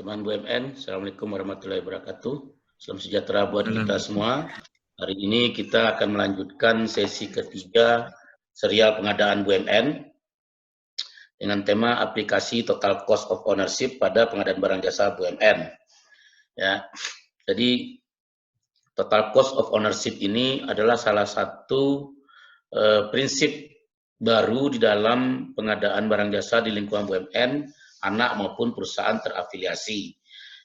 teman-teman BUMN. Assalamualaikum warahmatullahi wabarakatuh. Salam sejahtera buat kita semua. Hari ini kita akan melanjutkan sesi ketiga serial pengadaan BUMN dengan tema aplikasi total cost of ownership pada pengadaan barang jasa BUMN. Ya, jadi total cost of ownership ini adalah salah satu prinsip baru di dalam pengadaan barang jasa di lingkungan BUMN, anak maupun perusahaan terafiliasi.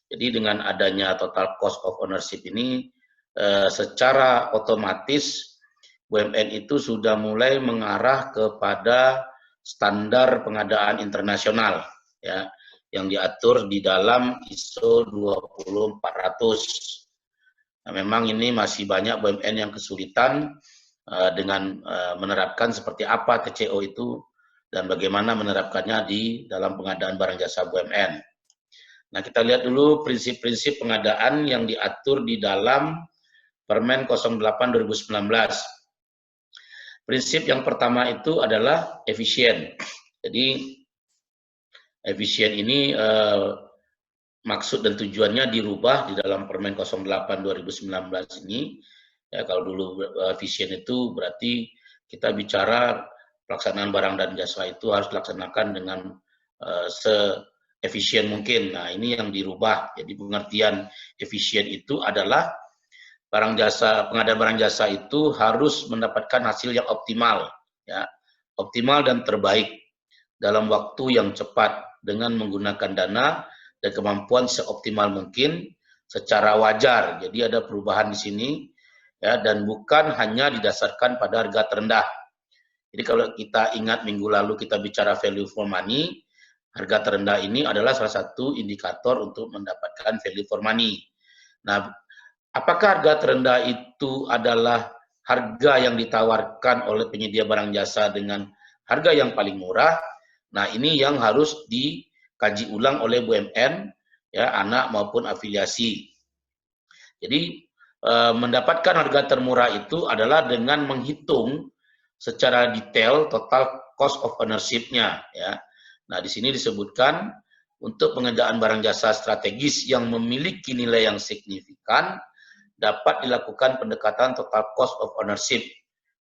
Jadi dengan adanya total cost of ownership ini, secara otomatis BUMN itu sudah mulai mengarah kepada standar pengadaan internasional, ya, yang diatur di dalam ISO 20400. Nah, memang ini masih banyak BUMN yang kesulitan dengan menerapkan seperti apa TCO itu dan bagaimana menerapkannya di dalam pengadaan barang jasa BUMN. Nah, kita lihat dulu prinsip-prinsip pengadaan yang diatur di dalam Permen 08/2019. Prinsip yang pertama itu adalah efisien. Jadi efisien ini maksud dan tujuannya dirubah di dalam Permen 08/2019 ini. Ya, kalau dulu efisien itu berarti kita bicara pelaksanaan barang dan jasa itu harus dilaksanakan dengan se-efisien mungkin. Nah, ini yang dirubah. Jadi pengertian efisien itu adalah pengadaan barang jasa itu harus mendapatkan hasil yang optimal, ya, optimal dan terbaik dalam waktu yang cepat dengan menggunakan dana dan kemampuan seoptimal mungkin secara wajar. Jadi ada perubahan di sini. Ya, dan bukan hanya didasarkan pada harga terendah. Jadi kalau kita ingat minggu lalu kita bicara value for money, harga terendah ini adalah salah satu indikator untuk mendapatkan value for money. Nah, apakah harga terendah itu adalah harga yang ditawarkan oleh penyedia barang jasa dengan harga yang paling murah? Nah, ini yang harus dikaji ulang oleh BUMN, ya, anak maupun afiliasi. Jadi mendapatkan harga termurah itu adalah dengan menghitung secara detail total cost of ownership-nya, ya. Nah, di sini disebutkan untuk pengadaan barang jasa strategis yang memiliki nilai yang signifikan dapat dilakukan pendekatan total cost of ownership.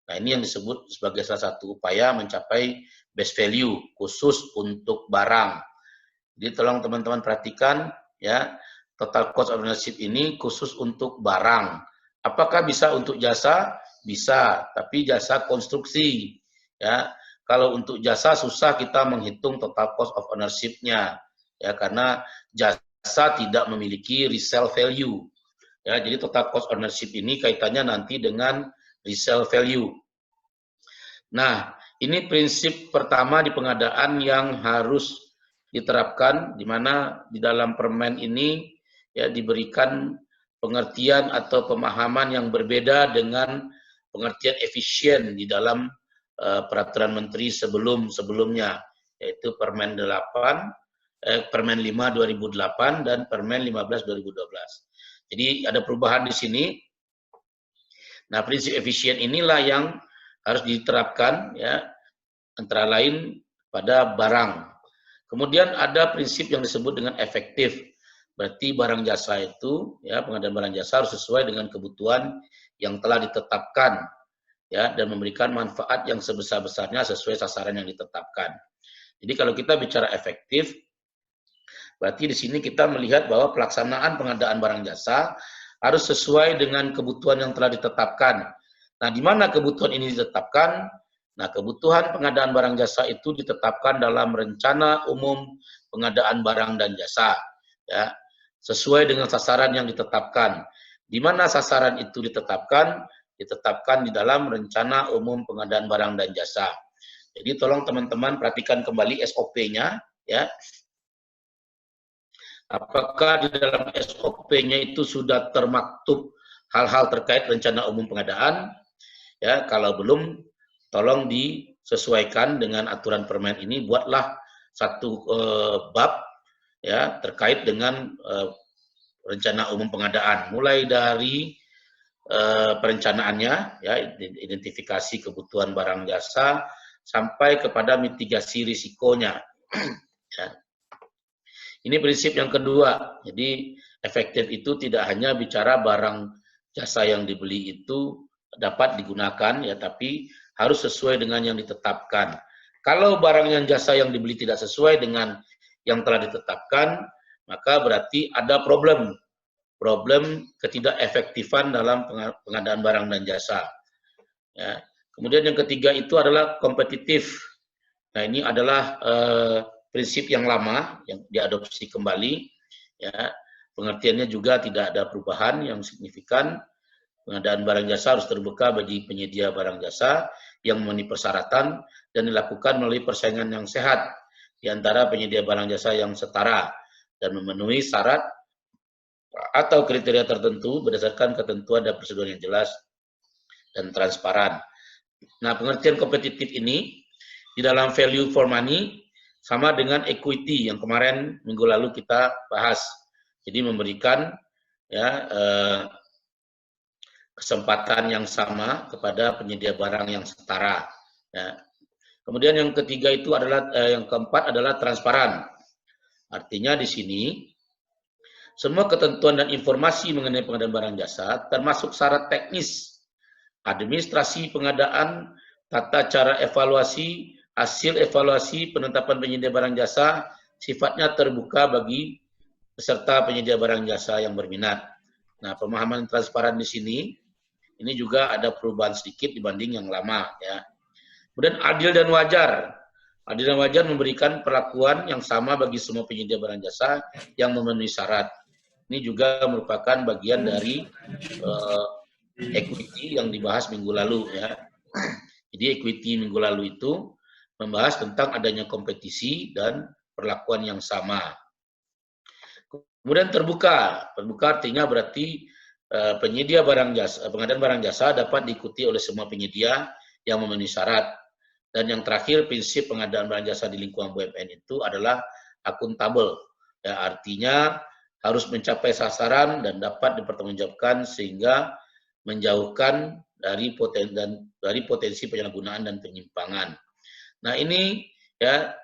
Nah, ini yang disebut sebagai salah satu upaya mencapai best value khusus untuk barang. Jadi tolong teman-teman perhatikan, ya. Total cost of ownership ini khusus untuk barang. Apakah bisa untuk jasa? Bisa, tapi jasa konstruksi. Ya, kalau untuk jasa susah kita menghitung total cost of ownership-nya, ya, karena jasa tidak memiliki resale value. Ya, jadi total cost ownership ini kaitannya nanti dengan resale value. Nah, ini prinsip pertama di pengadaan yang harus diterapkan, di mana di dalam permen ini ya diberikan pengertian atau pemahaman yang berbeda dengan pengertian efisien di dalam peraturan menteri sebelumnya, yaitu Permen 5 2008 dan Permen 15 2012. Jadi ada perubahan di sini. Nah, prinsip efisien inilah yang harus diterapkan, ya, antara lain pada barang. Kemudian ada prinsip yang disebut dengan efektif. Berarti barang jasa itu, ya, pengadaan barang jasa harus sesuai dengan kebutuhan yang telah ditetapkan, ya, dan memberikan manfaat yang sebesar-besarnya sesuai sasaran yang ditetapkan. Jadi kalau kita bicara efektif, berarti di sini kita melihat bahwa pelaksanaan pengadaan barang jasa harus sesuai dengan kebutuhan yang telah ditetapkan. Nah, di mana kebutuhan ini ditetapkan? Nah, kebutuhan pengadaan barang jasa itu ditetapkan dalam rencana umum pengadaan barang dan jasa, ya, sesuai dengan sasaran yang ditetapkan. Di mana sasaran itu ditetapkan? Ditetapkan di dalam rencana umum pengadaan barang dan jasa. Jadi tolong teman-teman perhatikan kembali SOP-nya, ya. Apakah di dalam SOP-nya itu sudah termaktub hal-hal terkait rencana umum pengadaan? Ya, kalau belum, tolong disesuaikan dengan aturan permen ini, buatlah satu bab, ya, terkait dengan rencana umum pengadaan, mulai dari perencanaannya, ya, identifikasi kebutuhan barang jasa sampai kepada mitigasi risikonya. Ya. Ini prinsip yang kedua. Jadi efektif itu tidak hanya bicara barang jasa yang dibeli itu dapat digunakan ya, tapi harus sesuai dengan yang ditetapkan. Kalau barang yang jasa yang dibeli tidak sesuai dengan yang telah ditetapkan, maka berarti ada problem ketidakefektifan dalam pengadaan barang dan jasa. Ya. Kemudian yang ketiga itu adalah kompetitif. Nah, ini adalah prinsip yang lama yang diadopsi kembali. Ya, pengertiannya juga tidak ada perubahan yang signifikan. Pengadaan barang jasa harus terbuka bagi penyedia barang jasa yang memenuhi persyaratan dan dilakukan melalui persaingan yang sehat di antara penyedia barang jasa yang setara dan memenuhi syarat atau kriteria tertentu berdasarkan ketentuan dan prosedur yang jelas dan transparan. Nah, pengertian kompetitif ini di dalam value for money sama dengan equity yang kemarin minggu lalu kita bahas. Jadi memberikan ya kesempatan yang sama kepada penyedia barang yang setara. Ya. Kemudian yang ketiga itu adalah yang keempat adalah transparan. Artinya di sini semua ketentuan dan informasi mengenai pengadaan barang jasa termasuk syarat teknis, administrasi pengadaan, tata cara evaluasi, hasil evaluasi penetapan penyedia barang jasa sifatnya terbuka bagi peserta penyedia barang jasa yang berminat. Nah, pemahaman transparan di sini ini juga ada perubahan sedikit dibanding yang lama ya. Kemudian adil dan wajar. Adil dan wajar memberikan perlakuan yang sama bagi semua penyedia barang jasa yang memenuhi syarat. Ini juga merupakan bagian dari equity yang dibahas minggu lalu ya. Jadi equity minggu lalu itu membahas tentang adanya kompetisi dan perlakuan yang sama. Kemudian terbuka. Terbuka artinya berarti penyedia barang jasa, pengadaan barang jasa dapat diikuti oleh semua penyedia yang memenuhi syarat. Dan yang terakhir, prinsip pengadaan barang jasa di lingkungan BUMN itu adalah akuntabel. Ya, artinya harus mencapai sasaran dan dapat dipertanggungjawabkan sehingga menjauhkan dari potensi penyalahgunaan dan penyimpangan. Nah, ini ya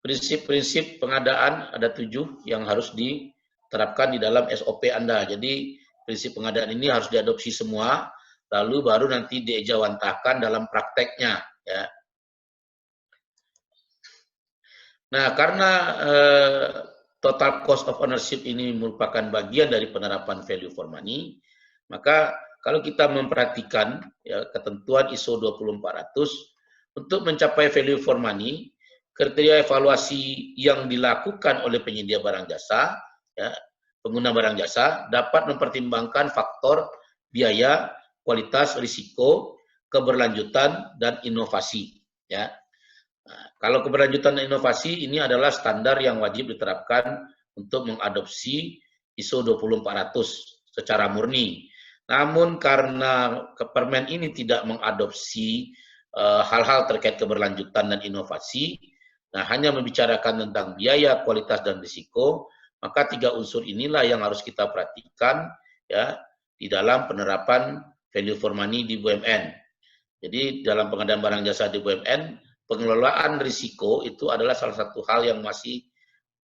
prinsip-prinsip pengadaan ada 7 yang harus diterapkan di dalam SOP Anda. Jadi prinsip pengadaan ini harus diadopsi semua, lalu baru nanti diejawantahkan dalam prakteknya. Ya. Nah, karena total cost of ownership ini merupakan bagian dari penerapan value for money, maka kalau kita memperhatikan ya, ketentuan ISO 20400 untuk mencapai value for money, kriteria evaluasi yang dilakukan oleh penyedia barang jasa, ya, pengguna barang jasa dapat mempertimbangkan faktor biaya, kualitas, risiko, keberlanjutan, dan inovasi. Ya. Nah, kalau keberlanjutan dan inovasi ini adalah standar yang wajib diterapkan untuk mengadopsi ISO 20400 secara murni. Namun karena Permen ini tidak mengadopsi hal-hal terkait keberlanjutan dan inovasi, nah hanya membicarakan tentang biaya, kualitas, dan risiko, maka 3 unsur inilah yang harus kita perhatikan ya di dalam penerapan value for money di BUMN. Jadi dalam pengadaan barang jasa di BUMN, pengelolaan risiko itu adalah salah satu hal yang masih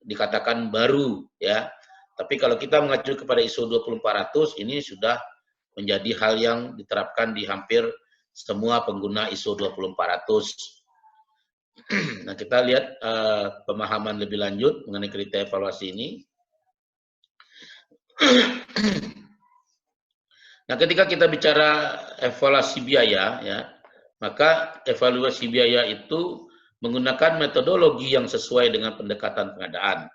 dikatakan baru ya. Tapi kalau kita mengacu kepada ISO 20400 ini sudah menjadi hal yang diterapkan di hampir semua pengguna ISO 20400. Nah, kita lihat pemahaman lebih lanjut mengenai kriteria evaluasi ini. Nah, ketika kita bicara evaluasi biaya ya, maka evaluasi biaya itu menggunakan metodologi yang sesuai dengan pendekatan pengadaan.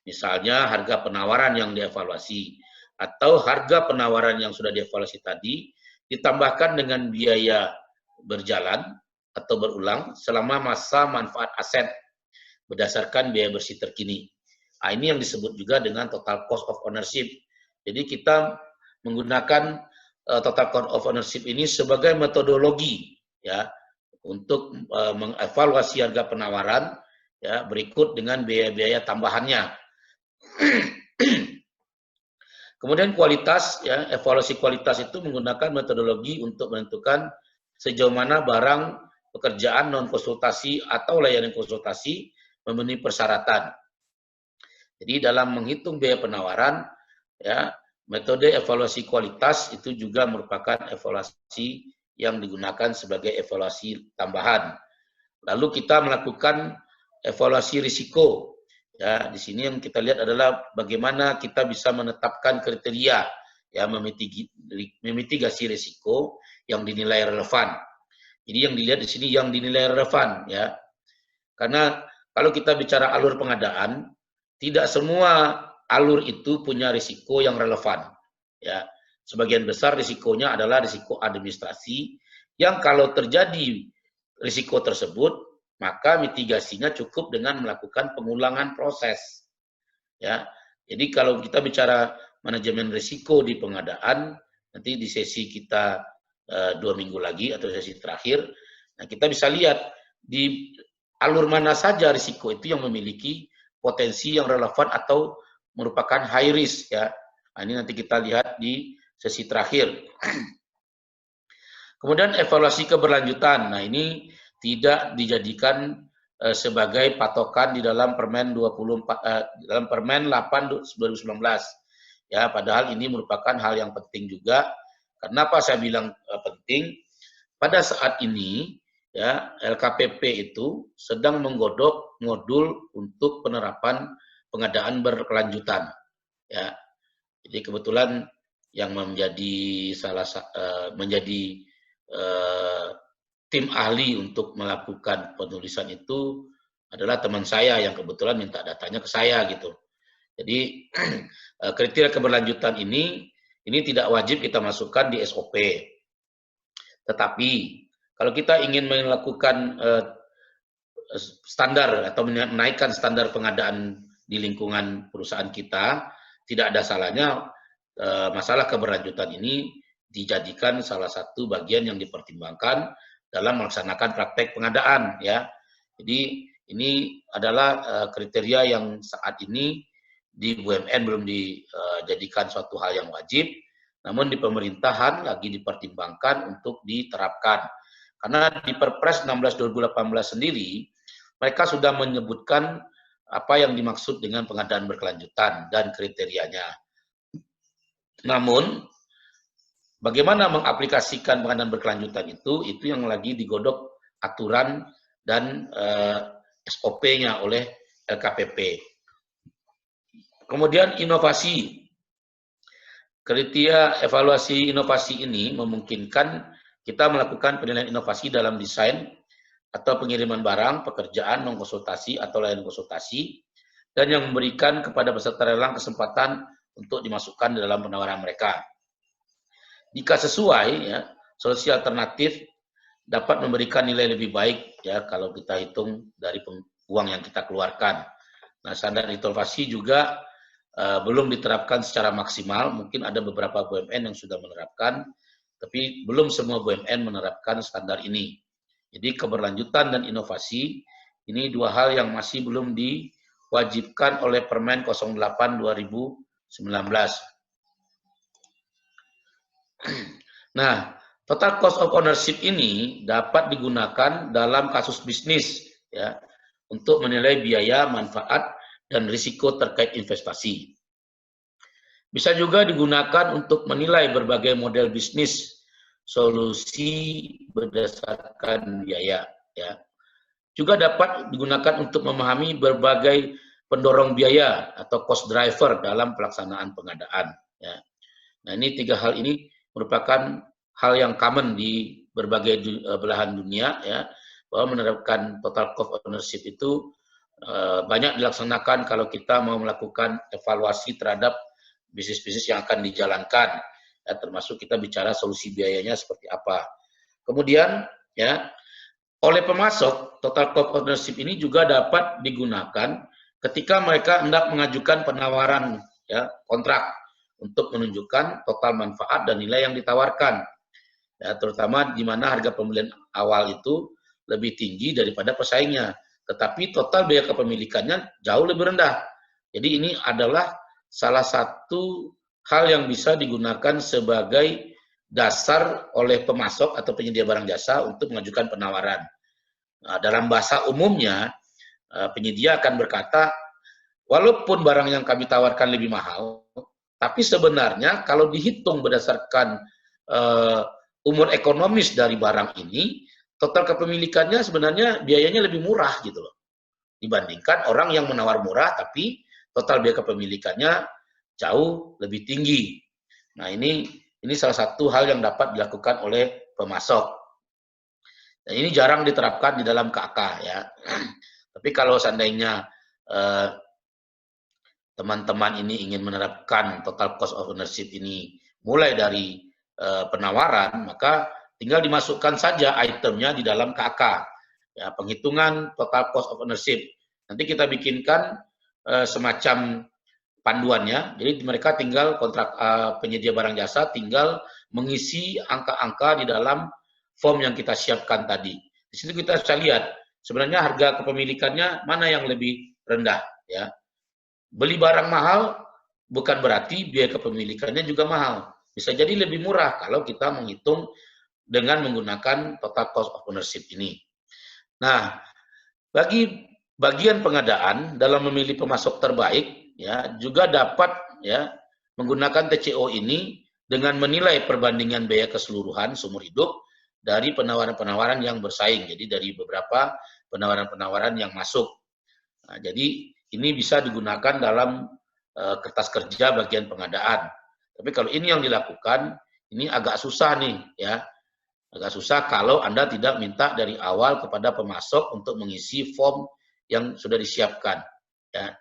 Misalnya harga penawaran yang dievaluasi atau harga penawaran yang sudah dievaluasi tadi ditambahkan dengan biaya berjalan atau berulang selama masa manfaat aset berdasarkan biaya bersih terkini. Nah, ini yang disebut juga dengan total cost of ownership. Jadi kita menggunakan total cost of ownership ini sebagai metodologi ya untuk mengevaluasi harga penawaran ya berikut dengan biaya-biaya tambahannya. Kemudian kualitas ya, evaluasi kualitas itu menggunakan metodologi untuk menentukan sejauh mana barang, pekerjaan non konsultasi atau layanan konsultasi memenuhi persyaratan. Jadi dalam menghitung biaya penawaran, ya, metode evaluasi kualitas itu juga merupakan evaluasi yang digunakan sebagai evaluasi tambahan. Lalu kita melakukan evaluasi risiko. Ya, di sini yang kita lihat adalah bagaimana kita bisa menetapkan kriteria ya memitigasi risiko yang dinilai relevan. Jadi yang dilihat di sini yang dinilai relevan ya. Karena kalau kita bicara alur pengadaan, tidak semua alur itu punya risiko yang relevan. Ya, sebagian besar risikonya adalah risiko administrasi yang kalau terjadi risiko tersebut, maka mitigasinya cukup dengan melakukan pengulangan proses. Ya, jadi kalau kita bicara manajemen risiko di pengadaan, nanti di sesi kita 2 minggu lagi atau sesi terakhir, nah kita bisa lihat di alur mana saja risiko itu yang memiliki potensi yang relevan atau merupakan high risk ya. Nah, ini nanti kita lihat di sesi terakhir. Kemudian evaluasi keberlanjutan. Nah, ini tidak dijadikan sebagai patokan di dalam Permen 24 dalam Permen 8 2019. Ya, padahal ini merupakan hal yang penting juga. Kenapa saya bilang penting? Pada saat ini ya LKPP itu sedang menggodok modul untuk penerapan pengadaan berkelanjutan. Ya, jadi kebetulan yang menjadi menjadi tim ahli untuk melakukan penulisan itu adalah teman saya yang kebetulan minta datanya ke saya gitu. Jadi kriteria keberlanjutan ini tidak wajib kita masukkan di SOP. Tetapi kalau kita ingin melakukan standar atau menaikkan standar pengadaan di lingkungan perusahaan kita, tidak ada salahnya masalah keberlanjutan ini dijadikan salah satu bagian yang dipertimbangkan dalam melaksanakan praktek pengadaan ya. Jadi ini adalah kriteria yang saat ini di BUMN belum dijadikan suatu hal yang wajib, namun di pemerintahan lagi dipertimbangkan untuk diterapkan. Karena di Perpres 16 2018 sendiri mereka sudah menyebutkan apa yang dimaksud dengan pengadaan berkelanjutan dan kriterianya. Namun bagaimana mengaplikasikan pengadaan berkelanjutan itu yang lagi digodok aturan dan SOP-nya oleh LKPP. Kemudian inovasi. Kriteria evaluasi inovasi ini memungkinkan kita melakukan penilaian inovasi dalam desain atau pengiriman barang, pekerjaan, non-konsultasi atau layanan konsultasi, dan yang memberikan kepada peserta lelang kesempatan untuk dimasukkan dalam penawaran mereka. Jika sesuai, ya, solusi alternatif dapat memberikan nilai lebih baik ya kalau kita hitung dari uang yang kita keluarkan. Nah, standar inovasi juga belum diterapkan secara maksimal. Mungkin ada beberapa BUMN yang sudah menerapkan, tapi belum semua BUMN menerapkan standar ini. Jadi keberlanjutan dan inovasi ini dua hal yang masih belum diwajibkan oleh Permen 08 2019. Nah, total cost of ownership ini dapat digunakan dalam kasus bisnis ya untuk menilai biaya, manfaat, dan risiko terkait investasi. Bisa juga digunakan untuk menilai berbagai model bisnis, solusi berdasarkan biaya. Ya. Juga dapat digunakan untuk memahami berbagai pendorong biaya atau cost driver dalam pelaksanaan pengadaan. Ya. Nah, ini tiga hal ini merupakan hal yang common di berbagai belahan dunia, ya, bahwa menerapkan total cost of ownership itu banyak dilaksanakan kalau kita mau melakukan evaluasi terhadap bisnis-bisnis yang akan dijalankan, ya, termasuk kita bicara solusi biayanya seperti apa. Kemudian, ya, oleh pemasok, total cost of ownership ini juga dapat digunakan ketika mereka hendak mengajukan penawaran, ya, kontrak untuk menunjukkan total manfaat dan nilai yang ditawarkan, ya, terutama di mana harga pembelian awal itu lebih tinggi daripada pesaingnya, tetapi total biaya kepemilikannya jauh lebih rendah. Jadi ini adalah salah satu hal yang bisa digunakan sebagai dasar oleh pemasok atau penyedia barang jasa untuk mengajukan penawaran. Nah, dalam bahasa umumnya, penyedia akan berkata, walaupun barang yang kami tawarkan lebih mahal, tapi sebenarnya kalau dihitung berdasarkan umur ekonomis dari barang ini, total kepemilikannya sebenarnya biayanya lebih murah gitu loh, dibandingkan orang yang menawar murah tapi total biaya kepemilikannya jauh lebih tinggi. Nah, ini salah satu hal yang dapat dilakukan oleh pemasok. Dan ini jarang diterapkan di dalam KK ya. Tapi kalau seandainya teman-teman ini ingin menerapkan total cost of ownership ini mulai dari penawaran, maka tinggal dimasukkan saja itemnya di dalam KK. Ya, penghitungan total cost of ownership. Nanti kita bikinkan semacam panduannya. Jadi mereka tinggal kontrak penyedia barang jasa tinggal mengisi angka-angka di dalam form yang kita siapkan tadi. Di situ kita bisa lihat sebenarnya harga kepemilikannya mana yang lebih rendah ya. Beli barang mahal bukan berarti biaya kepemilikannya juga mahal. Bisa jadi lebih murah kalau kita menghitung dengan menggunakan total cost of ownership ini. Nah, bagi bagian pengadaan dalam memilih pemasok terbaik ya juga dapat ya menggunakan TCO ini dengan menilai perbandingan biaya keseluruhan seumur hidup dari penawaran-penawaran yang bersaing. Jadi dari beberapa penawaran-penawaran yang masuk. Nah, jadi ini bisa digunakan dalam kertas kerja bagian pengadaan. Tapi kalau ini yang dilakukan, ini agak susah nih ya. Agak susah kalau Anda tidak minta dari awal kepada pemasok untuk mengisi form yang sudah disiapkan. Ya.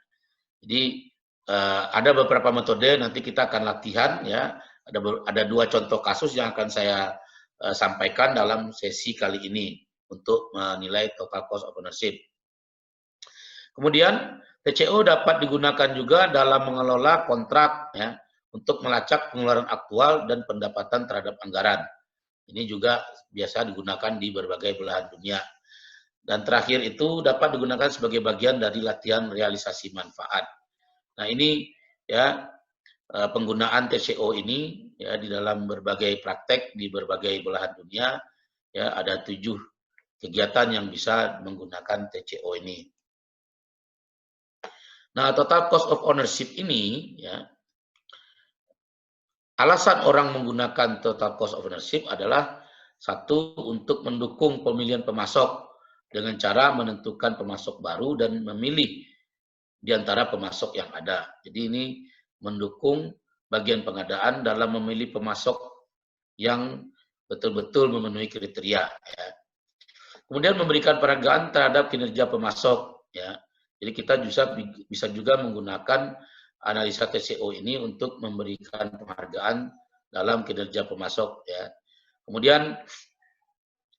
Jadi ada beberapa metode nanti kita akan latihan ya. Ada 2 contoh kasus yang akan saya sampaikan dalam sesi kali ini untuk menilai total cost of ownership. Kemudian TCO dapat digunakan juga dalam mengelola kontrak ya untuk melacak pengeluaran aktual dan pendapatan terhadap anggaran. Ini juga biasa digunakan di berbagai belahan dunia. Dan terakhir itu dapat digunakan sebagai bagian dari latihan realisasi manfaat. Nah, ini ya penggunaan TCO ini ya di dalam berbagai praktek di berbagai belahan dunia ya ada 7 kegiatan yang bisa menggunakan TCO ini. Nah, total cost of ownership ini ya alasan orang menggunakan total cost of ownership adalah satu untuk mendukung pemilihan pemasok dengan cara menentukan pemasok baru dan memilih di antara pemasok yang ada. Jadi ini mendukung bagian pengadaan dalam memilih pemasok yang betul-betul memenuhi kriteria. Ya. Kemudian memberikan penghargaan terhadap kinerja pemasok. Ya. Jadi kita bisa juga menggunakan analisa TCO ini untuk memberikan penghargaan dalam kinerja pemasok. Ya. Kemudian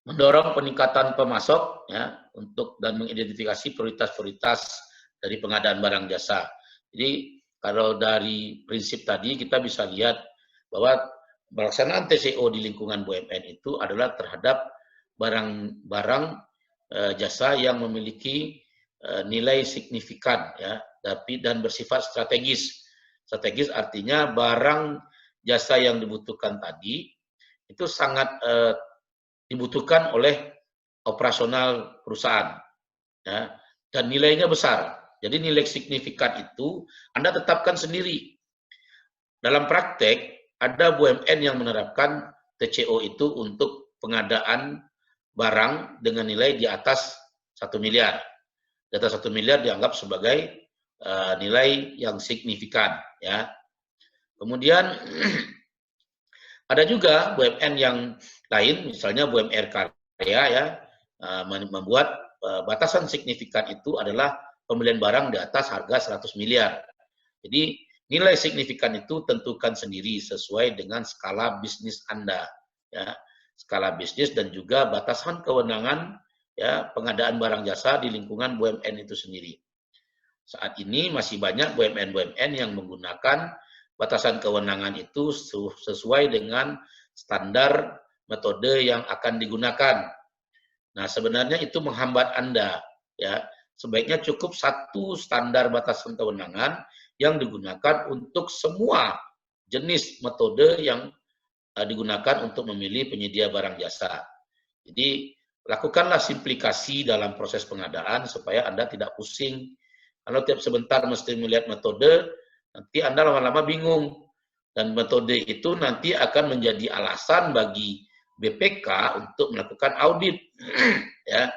mendorong peningkatan pemasok ya untuk dan mengidentifikasi prioritas-prioritas dari pengadaan barang jasa. Jadi kalau dari prinsip tadi kita bisa lihat bahwa pelaksanaan TCO di lingkungan BUMN itu adalah terhadap barang-barang jasa yang memiliki nilai signifikan ya, tapi dan bersifat strategis. Strategis artinya barang jasa yang dibutuhkan tadi itu sangat dibutuhkan oleh operasional perusahaan ya, dan nilainya besar. Jadi nilai signifikan itu Anda tetapkan sendiri. Dalam praktek ada BUMN yang menerapkan TCO itu untuk pengadaan barang dengan nilai di atas 1 miliar. Di atas 1 miliar dianggap sebagai nilai yang signifikan ya. Kemudian ada juga BUMN yang lain, misalnya BUMR Karya ya, membuat batasan signifikan itu adalah pembelian barang di atas harga 100 miliar. Jadi nilai signifikan itu tentukan sendiri sesuai dengan skala bisnis Anda, ya, skala bisnis dan juga batasan kewenangan ya pengadaan barang jasa di lingkungan BUMN itu sendiri. Saat ini masih banyak BUMN-BUMN yang menggunakan batasan kewenangan itu sesuai dengan standar metode yang akan digunakan. Nah, sebenarnya itu menghambat Anda, ya. Sebaiknya cukup satu standar batasan kewenangan yang digunakan untuk semua jenis metode yang digunakan untuk memilih penyedia barang jasa. Jadi, lakukanlah simplikasi dalam proses pengadaan supaya Anda tidak pusing Kalau tiap sebentar mesti melihat metode, nanti Anda lama-lama bingung. Dan metode itu nanti akan menjadi alasan bagi BPK untuk melakukan audit. Ya.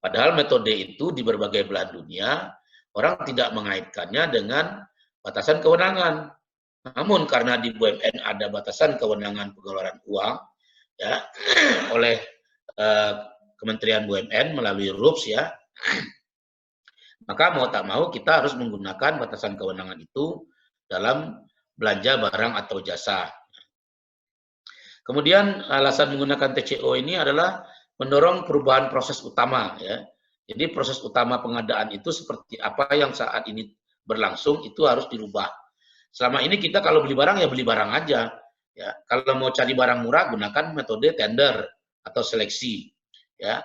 Padahal metode itu di berbagai belahan dunia, orang tidak mengaitkannya dengan batasan kewenangan. Namun karena di BUMN ada batasan kewenangan pengeluaran uang, ya, oleh Kementerian BUMN melalui RUPS, ya, maka mau tak mau kita harus menggunakan batasan kewenangan itu dalam belanja barang atau jasa. Kemudian alasan menggunakan TCO ini adalah mendorong perubahan proses utama, ya. Jadi proses utama pengadaan itu seperti apa yang saat ini berlangsung itu harus dirubah. Selama ini kita kalau beli barang ya beli barang aja, ya. Kalau mau cari barang murah gunakan metode tender atau seleksi, ya.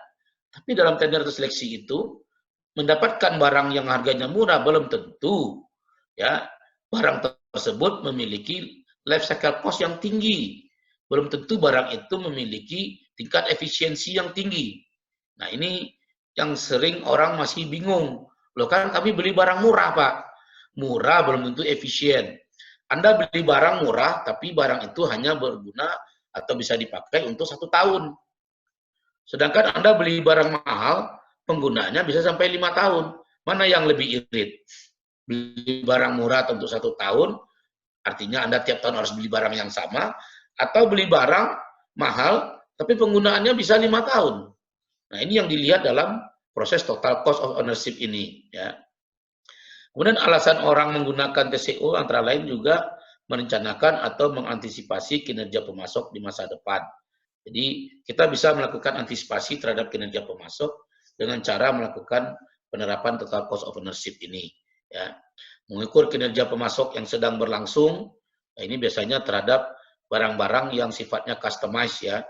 Tapi dalam tender atau seleksi itu mendapatkan barang yang harganya murah belum tentu, ya. Barang tersebut memiliki life cycle cost yang tinggi. Belum tentu barang itu memiliki tingkat efisiensi yang tinggi. Nah, ini yang sering orang masih bingung. Loh kan kami beli barang murah, Pak. Murah belum tentu efisien. Anda beli barang murah, tapi barang itu hanya berguna atau bisa dipakai untuk 1 tahun. Sedangkan Anda beli barang mahal, penggunaannya bisa sampai 5 tahun. Mana yang lebih irit? Beli barang murah untuk 1 tahun, artinya Anda tiap tahun harus beli barang yang sama, atau beli barang mahal, tapi penggunaannya bisa 5 tahun. Nah, ini yang dilihat dalam proses total cost of ownership ini, ya. Kemudian alasan orang menggunakan TCO antara lain juga merencanakan atau mengantisipasi kinerja pemasok di masa depan. Jadi kita bisa melakukan antisipasi terhadap kinerja pemasok dengan cara melakukan penerapan total cost of ownership ini, ya. Mengukur kinerja pemasok yang sedang berlangsung, nah ini biasanya terhadap barang-barang yang sifatnya customized, ya.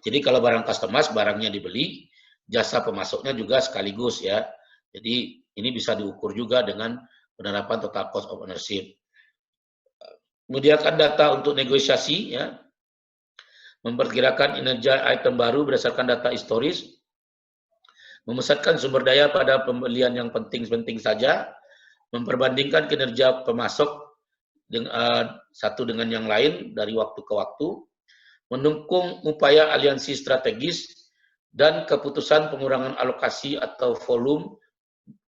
Jadi kalau barang customized, barangnya dibeli, jasa pemasoknya juga sekaligus, ya. Jadi ini bisa diukur juga dengan penerapan total cost of ownership. Menyediakan data untuk negosiasi, ya. Memperkirakan kinerja item baru berdasarkan data historis. Memusatkan sumber daya pada pembelian yang penting-penting saja. Memperbandingkan kinerja pemasok satu dengan yang lain dari waktu ke waktu. Mendukung upaya aliansi strategis dan keputusan pengurangan alokasi atau volume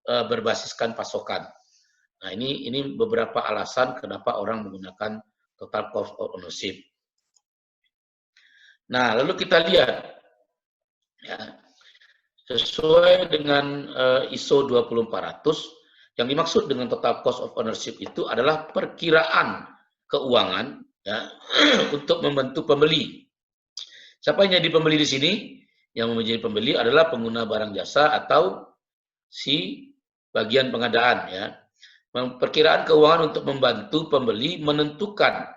berbasiskan pasokan. Nah, ini beberapa alasan kenapa orang menggunakan total cost of ownership. Nah, lalu kita lihat, ya, sesuai dengan ISO 20400, yang dimaksud dengan total cost of ownership itu adalah perkiraan keuangan, ya, untuk membantu pembeli. Siapa yang jadi pembeli di sini? Yang menjadi pembeli adalah pengguna barang jasa atau si bagian pengadaan, ya. Perkiraan keuangan untuk membantu pembeli menentukan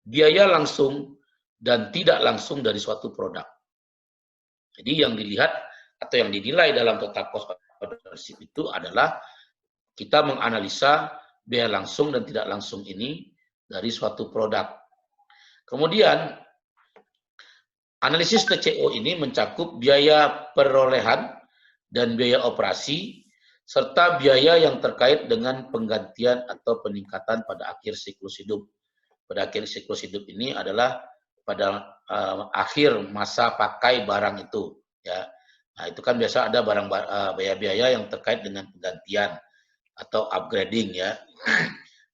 biaya langsung dan tidak langsung dari suatu produk. Jadi yang dilihat atau yang dinilai dalam total cost of ownership itu adalah kita menganalisa biaya langsung dan tidak langsung ini dari suatu produk. Kemudian analisis TCO ini mencakup biaya perolehan dan biaya operasi serta biaya yang terkait dengan penggantian atau peningkatan pada akhir siklus hidup. Pada akhir siklus hidup ini adalah pada akhir masa pakai barang itu, ya. Nah, itu kan biasa ada biaya-biaya yang terkait dengan penggantian atau upgrading, ya.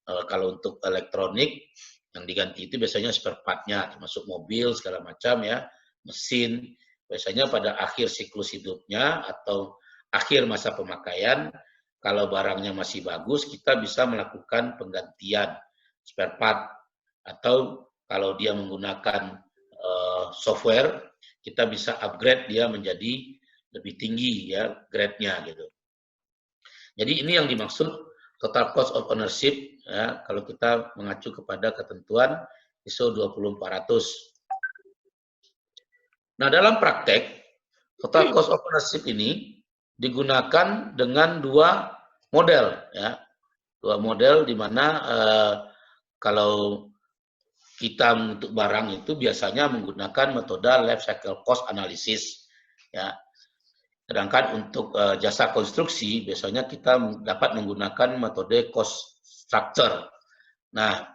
Kalau untuk elektronik yang diganti itu biasanya spare part-nya, termasuk mobil segala macam, ya, mesin. Biasanya pada akhir siklus hidupnya atau akhir masa pemakaian, kalau barangnya masih bagus, kita bisa melakukan penggantian spare part. Atau kalau dia menggunakan software, kita bisa upgrade dia menjadi lebih tinggi, ya, grade-nya gitu. Jadi ini yang dimaksud total cost of ownership, ya, kalau kita mengacu kepada ketentuan ISO 20400. Nah, dalam praktek total cost of ownership ini digunakan dengan 2 model, ya. 2 model di mana kalau kita untuk barang itu biasanya menggunakan metode life cycle cost analysis, ya. Sedangkan untuk jasa konstruksi biasanya kita dapat menggunakan metode cost structure. Nah,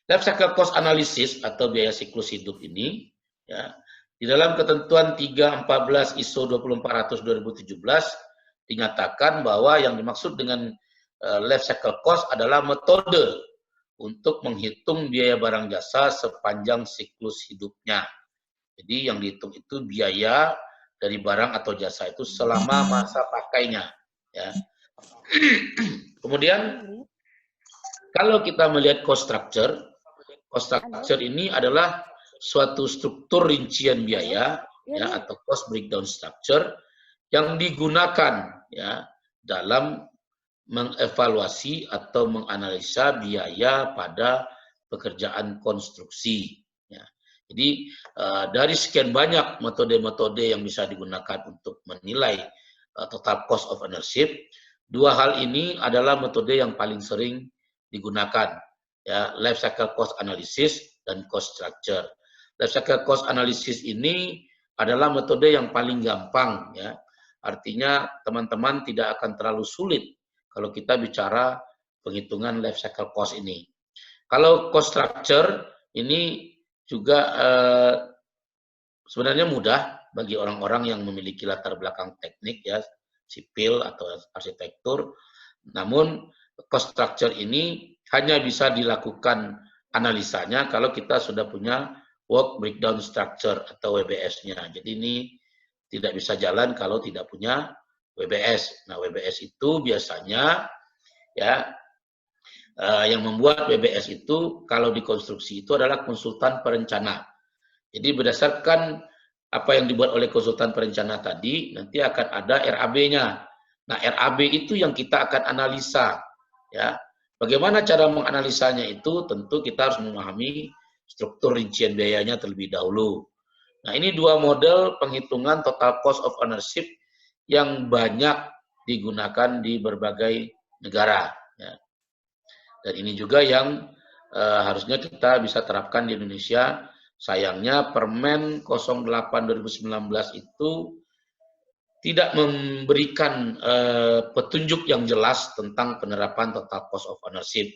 life cycle cost analysis atau biaya siklus hidup ini, ya, di dalam ketentuan 314 ISO 20400 2017 dinyatakan bahwa yang dimaksud dengan life cycle cost adalah metode untuk menghitung biaya barang jasa sepanjang siklus hidupnya. Jadi yang dihitung itu biaya dari barang atau jasa itu selama masa pakainya. Ya. Kemudian kalau kita melihat cost structure ini adalah suatu struktur rincian biaya ya atau cost breakdown structure yang digunakan ya dalam mengevaluasi atau menganalisa biaya pada pekerjaan konstruksi. Ya. Jadi dari sekian banyak metode-metode yang bisa digunakan untuk menilai total cost of ownership, dua hal ini adalah metode yang paling sering digunakan, ya, life cycle cost analysis dan cost structure. Life cycle cost analysis ini adalah metode yang paling gampang, ya. Artinya teman-teman tidak akan terlalu sulit kalau kita bicara penghitungan life cycle cost ini. Kalau cost structure ini juga sebenarnya mudah bagi orang-orang yang memiliki latar belakang teknik ya, sipil atau arsitektur. Namun cost structure ini hanya bisa dilakukan analisanya kalau kita sudah punya work breakdown structure atau WBS-nya. Jadi ini tidak bisa jalan kalau tidak punya WBS. Nah, WBS itu biasanya ya yang membuat WBS itu kalau di konstruksi itu adalah konsultan perencana. Jadi berdasarkan apa yang dibuat oleh konsultan perencana tadi, nanti akan ada RAB-nya. Nah, RAB itu yang kita akan analisa. Ya, bagaimana cara menganalisanya itu? Tentu kita harus memahami struktur rincian biayanya terlebih dahulu. Nah, ini dua model penghitungan total cost of ownership yang banyak digunakan di berbagai negara. Ya. Dan ini juga yang harusnya kita bisa terapkan di Indonesia. Sayangnya Permen 08 2019 itu tidak memberikan petunjuk yang jelas tentang penerapan total cost of ownership.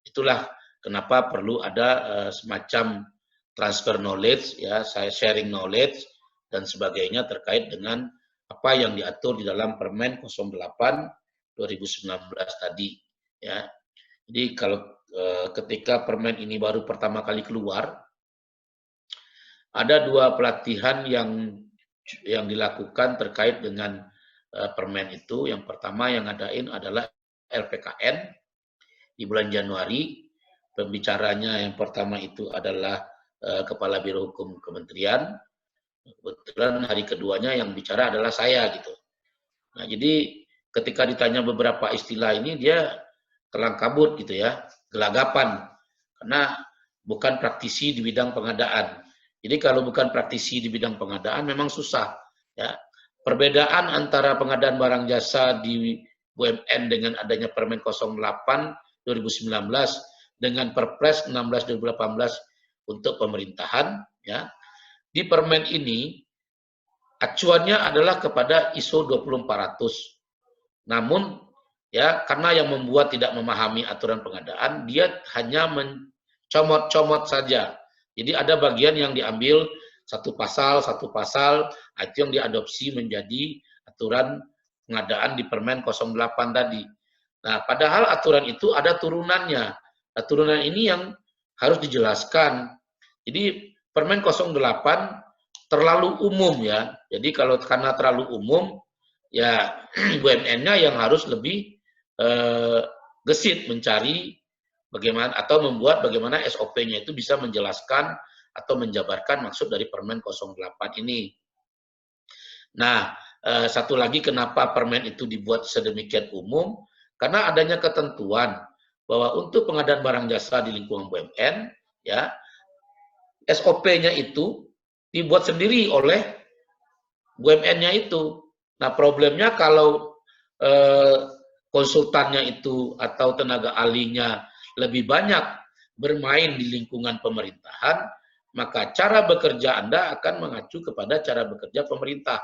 Itulah kenapa perlu ada semacam transfer knowledge, ya, saya sharing knowledge dan sebagainya terkait dengan apa yang diatur di dalam Permen 08 2019 tadi. Ya, jadi kalau ketika Permen ini baru pertama kali keluar, ada dua pelatihan yang dilakukan terkait dengan Permen itu. Yang pertama yang ngadain adalah LPKN di bulan Januari. Pembicaranya yang pertama itu adalah Kepala Biro Hukum Kementerian. Kebetulan hari keduanya yang bicara adalah saya gitu. Nah, jadi ketika ditanya beberapa istilah ini dia telang kabut gitu ya, gelagapan karena bukan praktisi di bidang pengadaan. Jadi kalau bukan praktisi di bidang pengadaan memang susah ya. Perbedaan antara pengadaan barang jasa di BUMN dengan adanya Permen 08 2019 dengan Perpres 16 2018 untuk pemerintahan ya. Di Permen ini acuannya adalah kepada ISO 20400. Namun ya karena yang membuat tidak memahami aturan pengadaan, dia hanya mencomot-comot saja. Jadi ada bagian yang diambil satu pasal, itu yang diadopsi menjadi aturan pengadaan di Permen 08 tadi. Nah, padahal aturan itu ada turunannya. Nah, turunan ini yang harus dijelaskan. Jadi Permen 08 terlalu umum ya. Jadi kalau karena terlalu umum, ya BUMN-nya yang harus lebih gesit mencari bagaimana atau membuat bagaimana SOP-nya itu bisa menjelaskan atau menjabarkan maksud dari Permen 08 ini. Nah, satu lagi kenapa Permen itu dibuat sedemikian umum, karena adanya ketentuan bahwa untuk pengadaan barang jasa di lingkungan BUMN, ya SOP-nya itu dibuat sendiri oleh BUMN-nya itu. Nah, problemnya kalau konsultannya itu atau tenaga ahlinya lebih banyak bermain di lingkungan pemerintahan, maka cara bekerja Anda akan mengacu kepada cara bekerja pemerintah.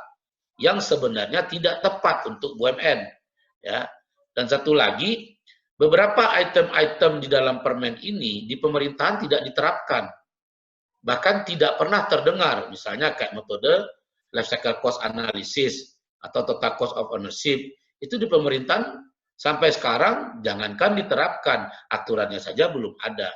yang sebenarnya tidak tepat untuk BUMN. Ya. Dan satu lagi, beberapa item-item di dalam permen ini di pemerintahan tidak diterapkan. Bahkan tidak pernah terdengar, misalnya kayak metode life cycle cost analysis atau total cost of ownership, itu di pemerintahan sampai sekarang jangankan diterapkan, aturannya saja belum ada.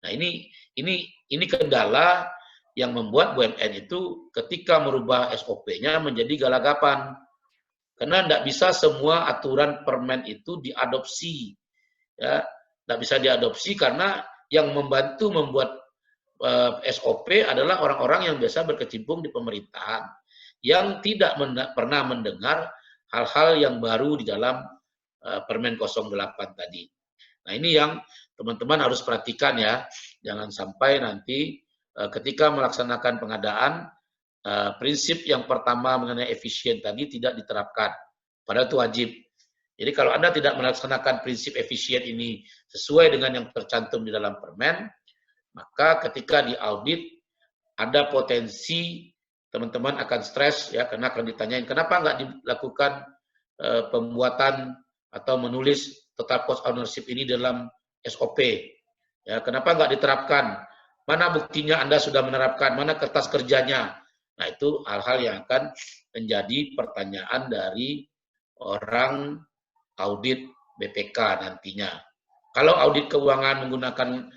Nah, ini kendala yang membuat BUMN itu ketika merubah SOP-nya menjadi galagapan. Karena tidak bisa semua aturan permen itu diadopsi. Ya, tidak bisa diadopsi karena yang membantu membuat SOP adalah orang-orang yang biasa berkecimpung di pemerintahan, yang tidak pernah mendengar hal-hal yang baru di dalam Permen 08 tadi. Nah, ini yang teman-teman harus perhatikan ya, jangan sampai nanti ketika melaksanakan pengadaan, prinsip yang pertama mengenai efisien tadi tidak diterapkan, padahal itu wajib. Jadi kalau Anda tidak melaksanakan prinsip efisien ini sesuai dengan yang tercantum di dalam permen, maka ketika diaudit ada potensi teman-teman akan stres ya, karena akan ditanyain kenapa nggak dilakukan pembuatan atau menulis total cost ownership ini dalam SOP. Ya, kenapa nggak diterapkan? Mana buktinya Anda sudah menerapkan? Mana kertas kerjanya? Nah, itu hal-hal yang akan menjadi pertanyaan dari orang audit BPK nantinya. Kalau audit keuangan menggunakan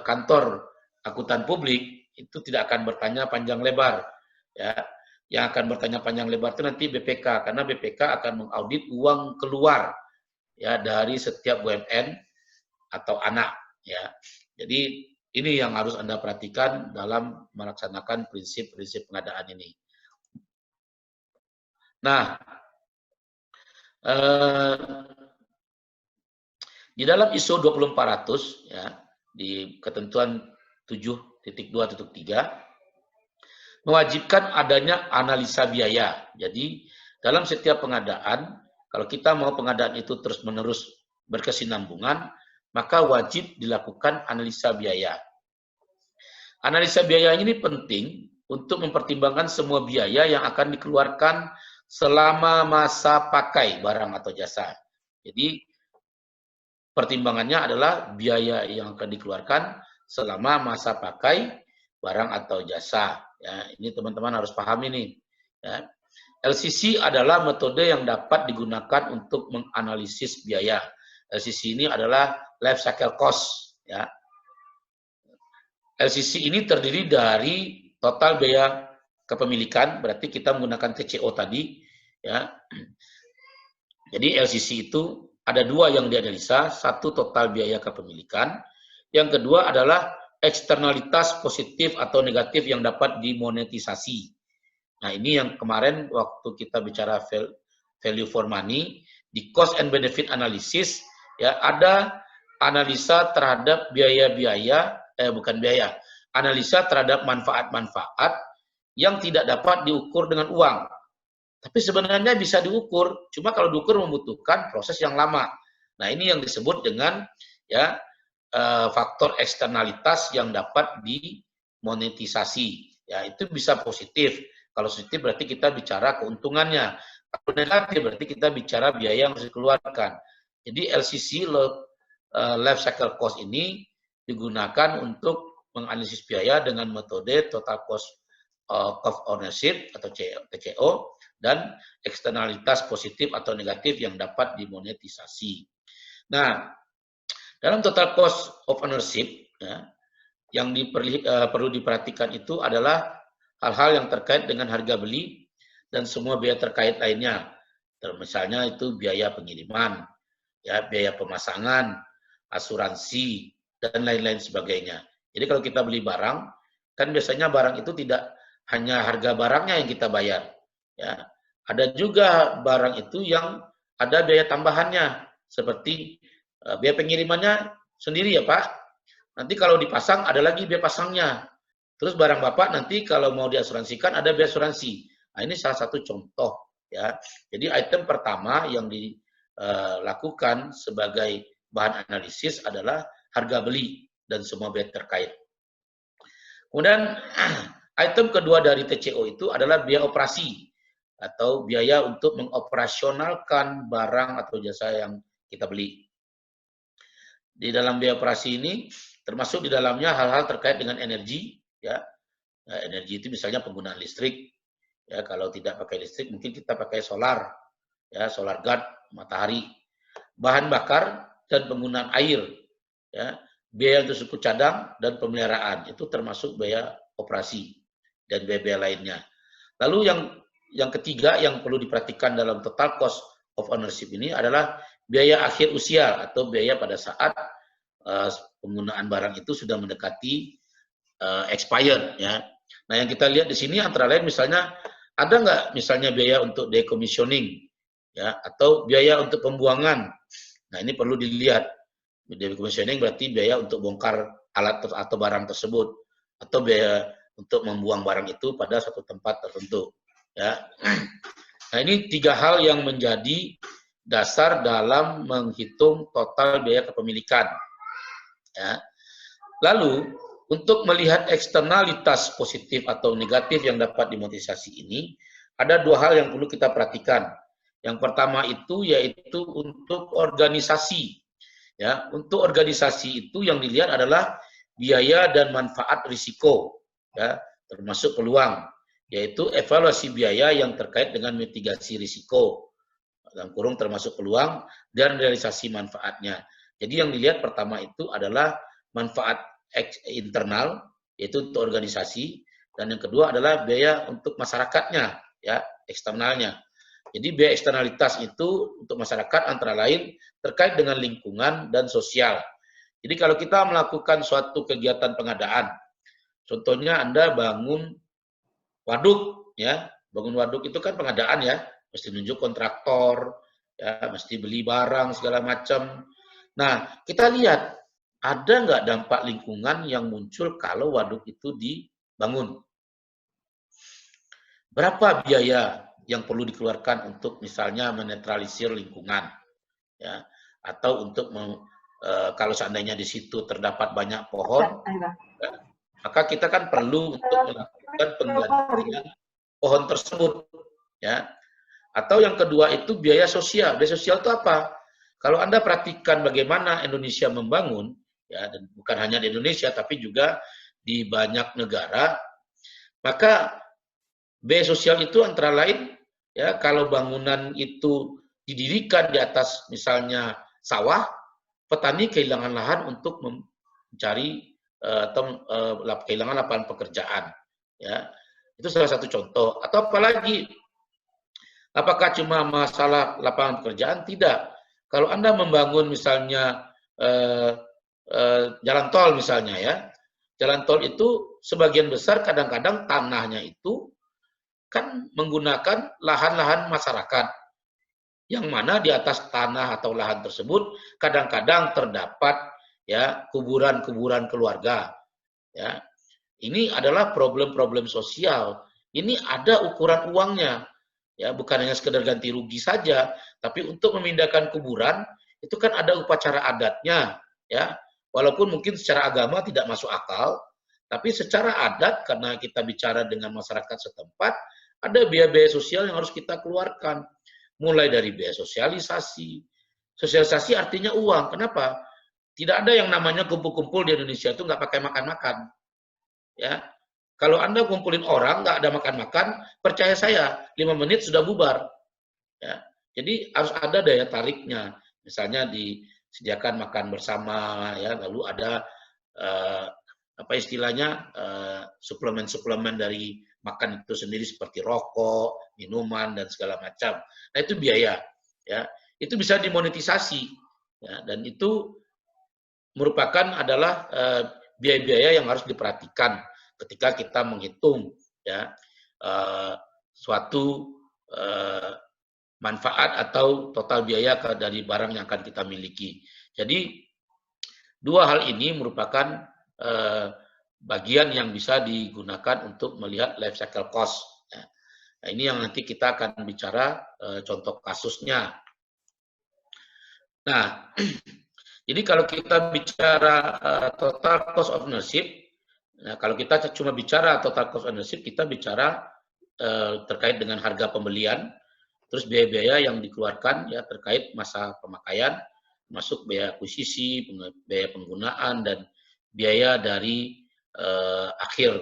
kantor akuntan publik, itu tidak akan bertanya panjang lebar. Ya, yang akan bertanya panjang lebar itu nanti BPK, karena BPK akan mengaudit uang keluar ya dari setiap BUMN atau anak ya. Jadi ini yang harus Anda perhatikan dalam melaksanakan prinsip-prinsip pengadaan ini. Nah, di dalam ISO 20400 ya, di ketentuan 7.2.3 mewajibkan adanya analisa biaya. Jadi dalam setiap pengadaan, kalau kita mau pengadaan itu terus-menerus berkesinambungan, maka wajib dilakukan analisa biaya. Analisa biaya ini penting untuk mempertimbangkan semua biaya yang akan dikeluarkan selama masa pakai barang atau jasa. Jadi pertimbangannya adalah biaya yang akan dikeluarkan selama masa pakai barang atau jasa. Ya, ini teman-teman harus paham ini. Ya. LCC adalah metode yang dapat digunakan untuk menganalisis biaya. LCC ini adalah life cycle cost. Ya. LCC ini terdiri dari total biaya kepemilikan, berarti kita menggunakan TCO tadi. Ya. Jadi LCC itu ada dua yang dianalisa, satu total biaya kepemilikan, yang kedua adalah eksternalitas positif atau negatif yang dapat dimonetisasi. Nah, ini yang kemarin waktu kita bicara value for money, di cost and benefit analysis, ya ada analisa terhadap biaya-biaya, analisa terhadap manfaat-manfaat yang tidak dapat diukur dengan uang. Tapi sebenarnya bisa diukur, cuma kalau diukur membutuhkan proses yang lama. Nah, ini yang disebut dengan ya faktor eksternalitas yang dapat dimonetisasi. Ya, itu bisa positif. Kalau positif berarti kita bicara keuntungannya. Kalau negatif berarti kita bicara biaya yang harus dikeluarkan. Jadi LCC life cycle cost ini digunakan untuk menganalisis biaya dengan metode total cost of ownership atau TCO dan eksternalitas positif atau negatif yang dapat dimonetisasi. Nah, dalam total cost of ownership ya, yang perlu diperhatikan itu adalah hal-hal yang terkait dengan harga beli dan semua biaya terkait lainnya. Misalnya itu biaya pengiriman, ya, biaya pemasangan, asuransi, dan lain-lain sebagainya. Jadi kalau kita beli barang, kan biasanya barang itu tidak hanya harga barangnya yang kita bayar. Ya. Ada juga barang itu yang ada biaya tambahannya, seperti biaya pengirimannya sendiri ya Pak. Nanti kalau dipasang ada lagi biaya pasangnya. Terus barang Bapak nanti kalau mau diasuransikan ada biaya asuransi. Nah, ini salah satu contoh ya. Jadi item pertama yang dilakukan sebagai bahan analisis adalah harga beli dan semua biaya terkait. Kemudian item kedua dari TCO itu adalah biaya operasi. atau biaya untuk mengoperasionalkan barang atau jasa yang kita beli. Di dalam biaya operasi ini termasuk di dalamnya hal-hal terkait dengan energi, ya. Nah, energi itu misalnya penggunaan listrik, ya. Kalau tidak pakai listrik mungkin kita pakai solar, ya, solar guard, matahari, bahan bakar dan penggunaan air, ya, biaya untuk suku cadang dan pemeliharaan itu termasuk biaya operasi dan biaya lainnya. Lalu yang ketiga yang perlu diperhatikan dalam total cost of ownership ini adalah biaya akhir usia atau biaya pada saat penggunaan barang itu sudah mendekati expired, ya. Nah, yang kita lihat di sini antara lain misalnya ada nggak misalnya biaya untuk decommissioning, ya, atau biaya untuk pembuangan. Nah, ini perlu dilihat. Decommissioning berarti biaya untuk bongkar alat atau barang tersebut, atau biaya untuk membuang barang itu pada satu tempat tertentu, ya. Nah, ini tiga hal yang menjadi dasar dalam menghitung total biaya kepemilikan, ya. Lalu untuk melihat eksternalitas positif atau negatif yang dapat dimonetisasi ini, ada dua hal yang perlu kita perhatikan. Yang pertama itu yaitu untuk organisasi. Ya, untuk organisasi itu yang dilihat adalah biaya dan manfaat risiko, ya, termasuk peluang, yaitu evaluasi biaya yang terkait dengan mitigasi risiko, dalam kurung termasuk peluang dan realisasi manfaatnya. Jadi yang dilihat pertama itu adalah manfaat internal, yaitu untuk organisasi, dan yang kedua adalah biaya untuk masyarakatnya, ya, eksternalnya. Jadi biaya eksternalitas itu untuk masyarakat antara lain terkait dengan lingkungan dan sosial. Jadi kalau kita melakukan suatu kegiatan pengadaan, contohnya Anda bangun waduk, ya, bangun waduk itu kan pengadaan, ya, mesti nunjuk kontraktor, ya, mesti beli barang segala macam. Nah, kita lihat ada nggak dampak lingkungan yang muncul kalau waduk itu dibangun? Berapa biaya yang perlu dikeluarkan untuk misalnya menetralisir lingkungan, ya, atau untuk kalau seandainya di situ terdapat banyak pohon, ya, maka kita kan perlu untuk melakukan penggantian pohon tersebut, ya. Atau yang kedua itu biaya sosial. Biaya sosial itu apa? Kalau Anda perhatikan bagaimana Indonesia membangun, ya, dan bukan hanya di Indonesia tapi juga di banyak negara, maka biaya sosial itu antara lain, ya, kalau bangunan itu didirikan di atas misalnya sawah, petani kehilangan lahan untuk mencari atau kehilangan lapangan pekerjaan, ya. Itu salah satu contoh. Atau apalagi, apakah cuma masalah lapangan pekerjaan? Tidak. Kalau Anda membangun misalnya jalan tol misalnya, ya, jalan tol itu sebagian besar kadang-kadang tanahnya itu kan menggunakan lahan-lahan masyarakat, yang mana di atas tanah atau lahan tersebut kadang-kadang terdapat, ya, kuburan-kuburan keluarga, ya. Ini adalah problem-problem sosial. Ini ada ukuran uangnya, ya, bukan hanya sekedar ganti rugi saja, tapi untuk memindahkan kuburan itu kan ada upacara adatnya, ya. Walaupun mungkin secara agama tidak masuk akal, tapi secara adat karena kita bicara dengan masyarakat setempat, ada biaya-biaya sosial yang harus kita keluarkan. Mulai dari biaya sosialisasi. Sosialisasi artinya uang. Kenapa? Tidak ada yang namanya kumpul-kumpul di Indonesia itu nggak pakai makan-makan. Ya, kalau Anda kumpulin orang nggak ada makan-makan, percaya saya 5 menit sudah bubar. Ya, jadi harus ada daya tariknya. Misalnya disediakan makan bersama, ya, lalu ada apa istilahnya, suplemen-suplemen dari makan itu sendiri seperti rokok, minuman dan segala macam. Nah, itu biaya, ya. Itu bisa dimonetisasi, ya, dan itu merupakan adalah biaya-biaya yang harus diperhatikan ketika kita menghitung, ya, suatu manfaat atau total biaya dari barang yang akan kita miliki. Jadi dua hal ini merupakan bagian yang bisa digunakan untuk melihat life cycle cost. Nah, ini yang nanti kita akan bicara contoh kasusnya. Nah, jadi kalau kita bicara total cost of ownership, nah, kalau kita cuma bicara total cost of ownership, kita bicara terkait dengan harga pembelian, terus biaya-biaya yang dikeluarkan ya terkait masa pemakaian, masuk biaya akuisisi, biaya penggunaan, dan biaya dari akhir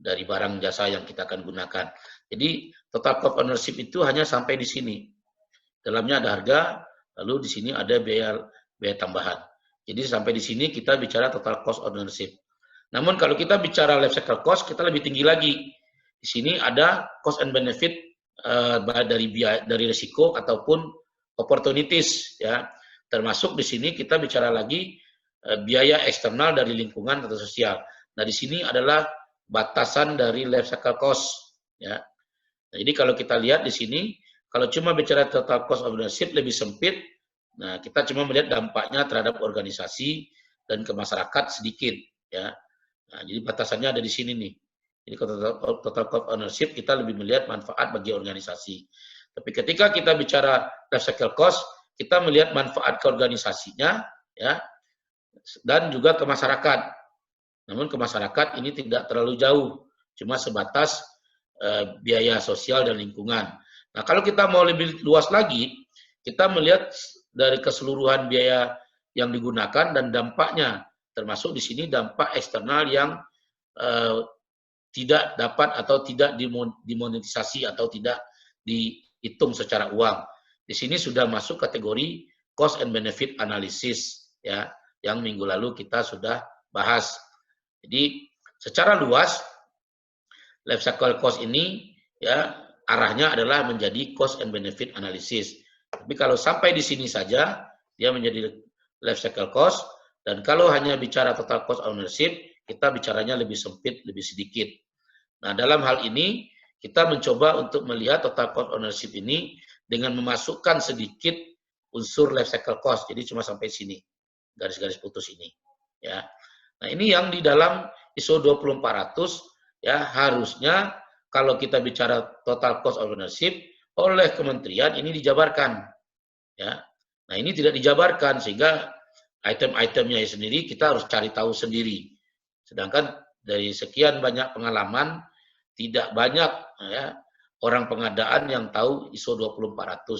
dari barang jasa yang kita akan gunakan. Jadi total cost ownership itu hanya sampai di sini. Dalamnya ada harga, lalu di sini ada biaya tambahan. Jadi sampai di sini kita bicara total cost ownership. Namun kalau kita bicara life cycle cost, kita lebih tinggi lagi. Di sini ada cost and benefit dari risiko ataupun opportunities, ya. Termasuk di sini kita bicara lagi biaya eksternal dari lingkungan atau sosial. Nah, di sini adalah batasan dari life cycle cost, ya. Nah, jadi kalau kita lihat di sini, kalau cuma bicara total cost of ownership lebih sempit, nah kita cuma melihat dampaknya terhadap organisasi dan ke masyarakat sedikit, ya. Nah, jadi batasannya ada di sini nih. Jadi total cost ownership kita lebih melihat manfaat bagi organisasi. Tapi ketika kita bicara life cycle cost, kita melihat manfaat ke organisasinya, ya, dan juga ke masyarakat. Namun ke masyarakat ini tidak terlalu jauh, cuma sebatas biaya sosial dan lingkungan. Nah, kalau kita mau lebih luas lagi, kita melihat dari keseluruhan biaya yang digunakan dan dampaknya, termasuk di sini dampak eksternal yang tidak dapat atau tidak dimonetisasi atau tidak dihitung secara uang. Di sini sudah masuk kategori cost and benefit analysis, ya, yang minggu lalu kita sudah bahas. Jadi secara luas life cycle cost ini, ya, arahnya adalah menjadi cost and benefit analysis. Tapi kalau sampai di sini saja dia menjadi life cycle cost, dan kalau hanya bicara total cost ownership, kita bicaranya lebih sempit, lebih sedikit. Nah, dalam hal ini kita mencoba untuk melihat total cost ownership ini dengan memasukkan sedikit unsur life cycle cost. Jadi cuma sampai sini, garis-garis putus ini, ya. Nah, ini yang di dalam ISO 20400, ya, harusnya kalau kita bicara total cost ownership oleh kementerian ini dijabarkan, ya. Nah, ini tidak dijabarkan sehingga item-itemnya sendiri kita harus cari tahu sendiri. Sedangkan dari sekian banyak pengalaman tidak banyak, ya, orang pengadaan yang tahu ISO 20400.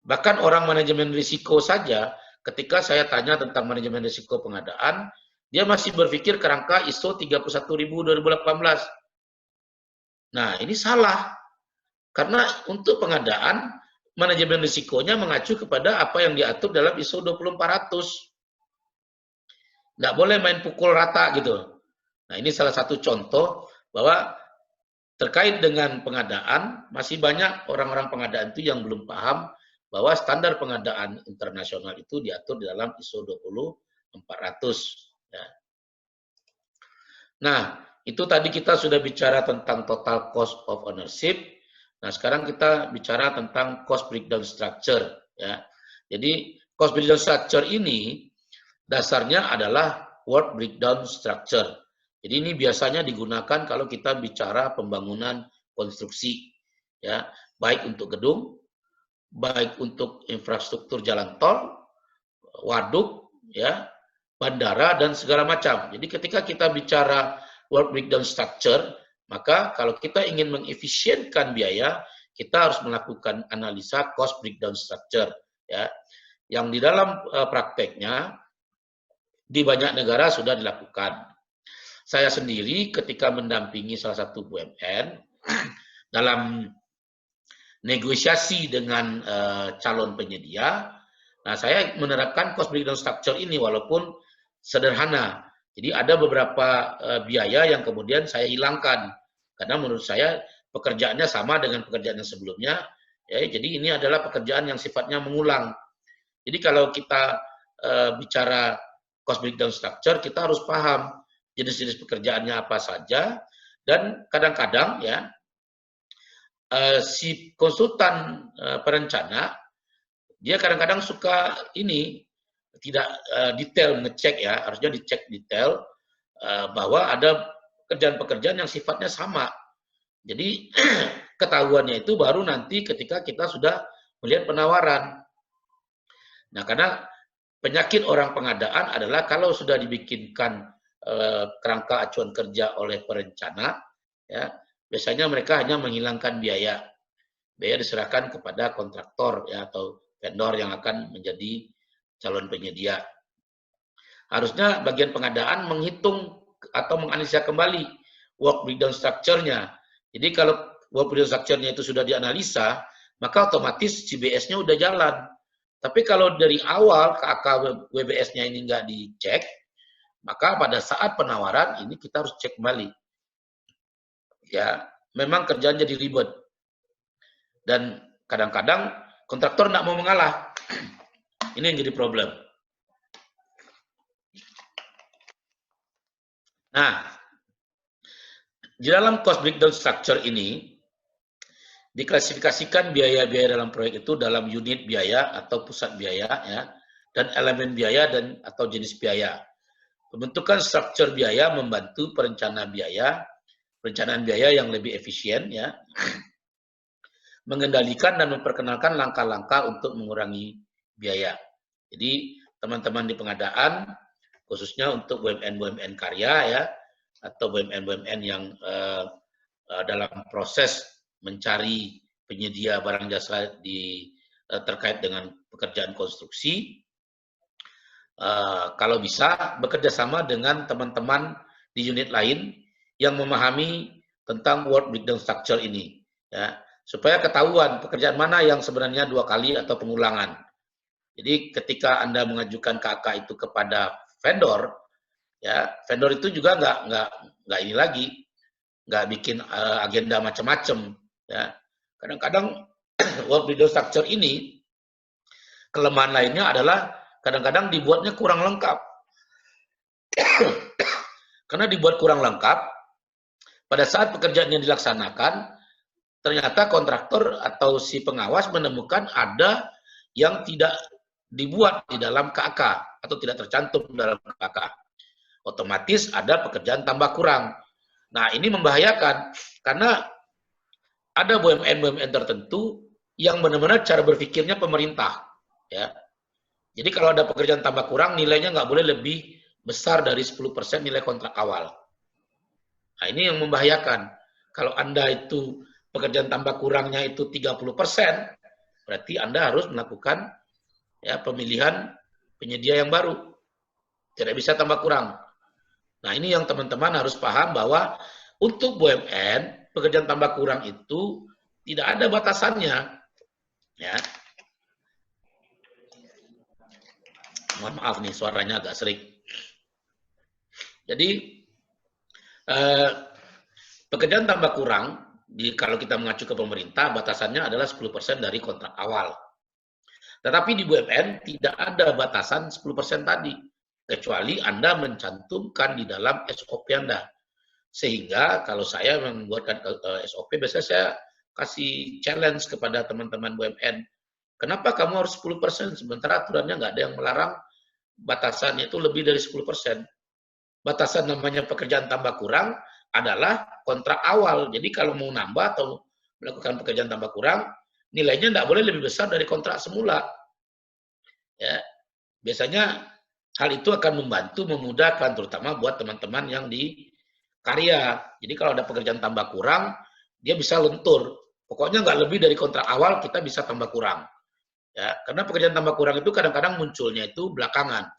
Bahkan orang manajemen risiko saja ketika saya tanya tentang manajemen risiko pengadaan, dia masih berpikir kerangka ISO 31000/2018. Nah, ini salah. Karena untuk pengadaan, manajemen risikonya mengacu kepada apa yang diatur dalam ISO 20400. Nggak boleh main pukul rata gitu. Nah, ini salah satu contoh bahwa terkait dengan pengadaan, masih banyak orang-orang pengadaan itu yang belum paham bahwa standar pengadaan internasional itu diatur di dalam ISO 20400. Ya. Nah, itu tadi kita sudah bicara tentang total cost of ownership. Nah, sekarang kita bicara tentang cost breakdown structure, ya. Jadi, cost breakdown structure ini dasarnya adalah work breakdown structure. Jadi ini biasanya digunakan kalau kita bicara pembangunan konstruksi, ya, baik untuk gedung, baik untuk infrastruktur jalan tol, waduk, ya, bandara, dan segala macam. Jadi ketika kita bicara work breakdown structure, maka kalau kita ingin mengefisienkan biaya, kita harus melakukan analisa cost breakdown structure, ya, yang di dalam prakteknya di banyak negara sudah dilakukan. Saya sendiri ketika mendampingi salah satu BUMN dalam negosiasi dengan calon penyedia, nah saya menerapkan cost breakdown structure ini walaupun sederhana. Jadi ada beberapa biaya yang kemudian saya hilangkan karena menurut saya pekerjaannya sama dengan pekerjaan yang sebelumnya. Ya, jadi ini adalah pekerjaan yang sifatnya mengulang. Jadi kalau kita bicara cost breakdown structure, kita harus paham jenis-jenis pekerjaannya apa saja, dan kadang-kadang, ya, si konsultan perencana dia kadang-kadang suka ini tidak detail ngecek, ya, harusnya dicek detail bahwa ada pekerjaan-pekerjaan yang sifatnya sama. Jadi ketahuannya itu baru nanti ketika kita sudah melihat penawaran. Nah, karena penyakit orang pengadaan adalah kalau sudah dibikinkan kerangka acuan kerja oleh perencana, ya, biasanya mereka hanya menghilangkan biaya. Biaya diserahkan kepada kontraktor ya atau vendor yang akan menjadi calon penyedia. Harusnya bagian pengadaan menghitung atau menganalisa kembali work breakdown structure-nya. Jadi kalau work breakdown structure-nya itu sudah dianalisa, maka otomatis CBS-nya udah jalan. Tapi kalau dari awal KK WBS-nya ini nggak dicek, maka pada saat penawaran ini kita harus cek kembali. Ya, memang kerjaan jadi ribet. Dan kadang-kadang kontraktor nggak mau mengalah. Ini yang jadi problem. Nah, di dalam cost breakdown structure ini, diklasifikasikan biaya-biaya dalam proyek itu dalam unit biaya atau pusat biaya, ya, dan elemen biaya dan atau jenis biaya. Pembentukan struktur biaya membantu perencanaan biaya yang lebih efisien, ya, mengendalikan dan memperkenalkan langkah-langkah untuk mengurangi biaya. Jadi teman-teman di pengadaan, khususnya untuk BUMN karya ya, atau BUMN yang dalam proses mencari penyedia barang jasa terkait dengan pekerjaan konstruksi, kalau bisa bekerja sama dengan teman-teman di unit lain yang memahami tentang work breakdown structure ini, ya, supaya ketahuan pekerjaan mana yang sebenarnya 2 kali atau pengulangan. Jadi ketika Anda mengajukan KK itu kepada vendor, ya, vendor itu juga nggak ini lagi, nggak bikin agenda macam-macam, ya. Kadang-kadang work breakdown structure ini kelemahan lainnya adalah kadang-kadang dibuatnya kurang lengkap. Karena dibuat kurang lengkap, pada saat pekerjaannya dilaksanakan, ternyata kontraktor atau si pengawas menemukan ada yang tidak dibuat di dalam KK atau tidak tercantum dalam KK. Otomatis ada pekerjaan tambah kurang. Nah, ini membahayakan karena ada BUMN tertentu yang benar-benar cara berpikirnya pemerintah, ya. Jadi kalau ada pekerjaan tambah kurang, nilainya nggak boleh lebih besar dari 10% nilai kontrak awal. Nah, ini yang membahayakan. Kalau Anda itu pekerjaan tambah kurangnya itu 30%, berarti Anda harus melakukan, ya, pemilihan penyedia yang baru. Tidak bisa tambah kurang. Nah, ini yang teman-teman harus paham bahwa untuk BUMN, pekerjaan tambah kurang itu tidak ada batasannya, ya. Mohon maaf nih, suaranya agak serik. Jadi, pekerjaan tambah kurang, kalau kita mengacu ke pemerintah, batasannya adalah 10% dari kontrak awal. Tetapi di BUMN tidak ada batasan 10% tadi, kecuali Anda mencantumkan di dalam SOP Anda. Sehingga kalau saya membuatkan SOP, biasanya saya kasih challenge kepada teman-teman BUMN. Kenapa kamu harus 10%? Sementara aturannya nggak ada yang melarang batasannya itu lebih dari 10%. Batasan namanya pekerjaan tambah kurang adalah kontrak awal. Jadi kalau mau nambah atau melakukan pekerjaan tambah kurang, nilainya tidak boleh lebih besar dari kontrak semula. Ya, biasanya hal itu akan membantu, memudahkan, terutama buat teman-teman yang di karya. Jadi kalau ada pekerjaan tambah kurang, dia bisa lentur. Pokoknya nggak lebih dari kontrak awal, kita bisa tambah kurang. Ya, karena pekerjaan tambah kurang itu kadang-kadang munculnya itu belakangan.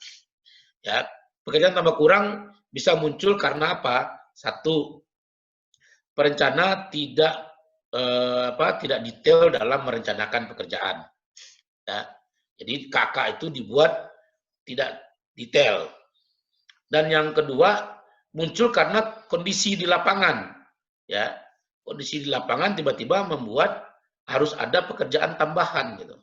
Ya, pekerjaan tambah kurang bisa muncul karena apa? Satu, perencana tidak detail dalam merencanakan pekerjaan. Ya, jadi KK itu dibuat tidak detail. Dan yang kedua, muncul karena kondisi di lapangan. Ya, kondisi di lapangan tiba-tiba membuat harus ada pekerjaan tambahan gitu.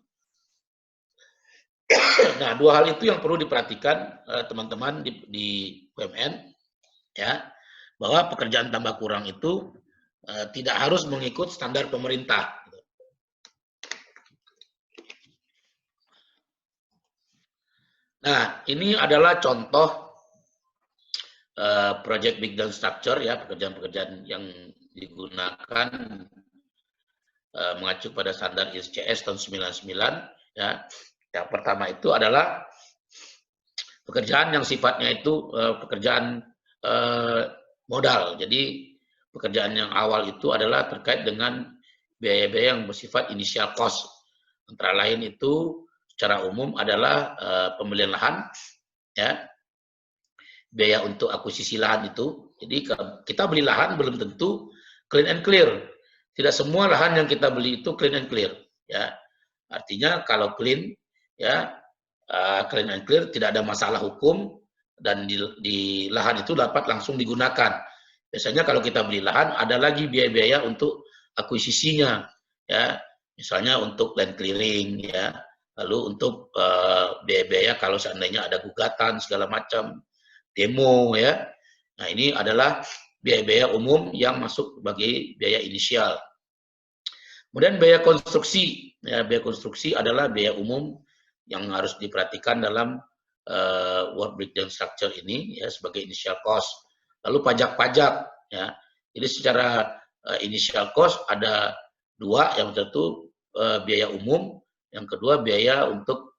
Nah, 2 hal itu yang perlu diperhatikan teman-teman di BUMN, ya, bahwa pekerjaan tambah kurang itu tidak harus mengikut standar pemerintah. Nah, ini adalah contoh project breakdown structure, ya, pekerjaan-pekerjaan yang digunakan mengacu pada standar ISCS tahun 99, ya. Yang pertama itu adalah pekerjaan yang sifatnya itu pekerjaan modal. Jadi pekerjaan yang awal itu adalah terkait dengan biaya-biaya yang bersifat initial cost. Antara lain itu secara umum adalah pembelian lahan, ya, biaya untuk akuisisi lahan itu. Jadi kita beli lahan belum tentu clean and clear. Tidak semua lahan yang kita beli itu clean and clear, ya. Artinya kalau clean, ya, clean and clear, tidak ada masalah hukum dan di lahan itu dapat langsung digunakan. Biasanya kalau kita beli lahan ada lagi biaya-biaya untuk akuisisinya, ya. Misalnya untuk land clearing, ya. Lalu untuk biaya-biaya kalau seandainya ada gugatan segala macam, demo, ya. Nah, ini adalah biaya-biaya umum yang masuk sebagai biaya inisial. Kemudian biaya konstruksi, ya, biaya konstruksi adalah biaya umum yang harus diperhatikan dalam work breakdown structure ini, ya, sebagai initial cost. Lalu pajak-pajak, ya. Jadi secara initial cost ada dua, yang satu biaya umum, yang kedua biaya untuk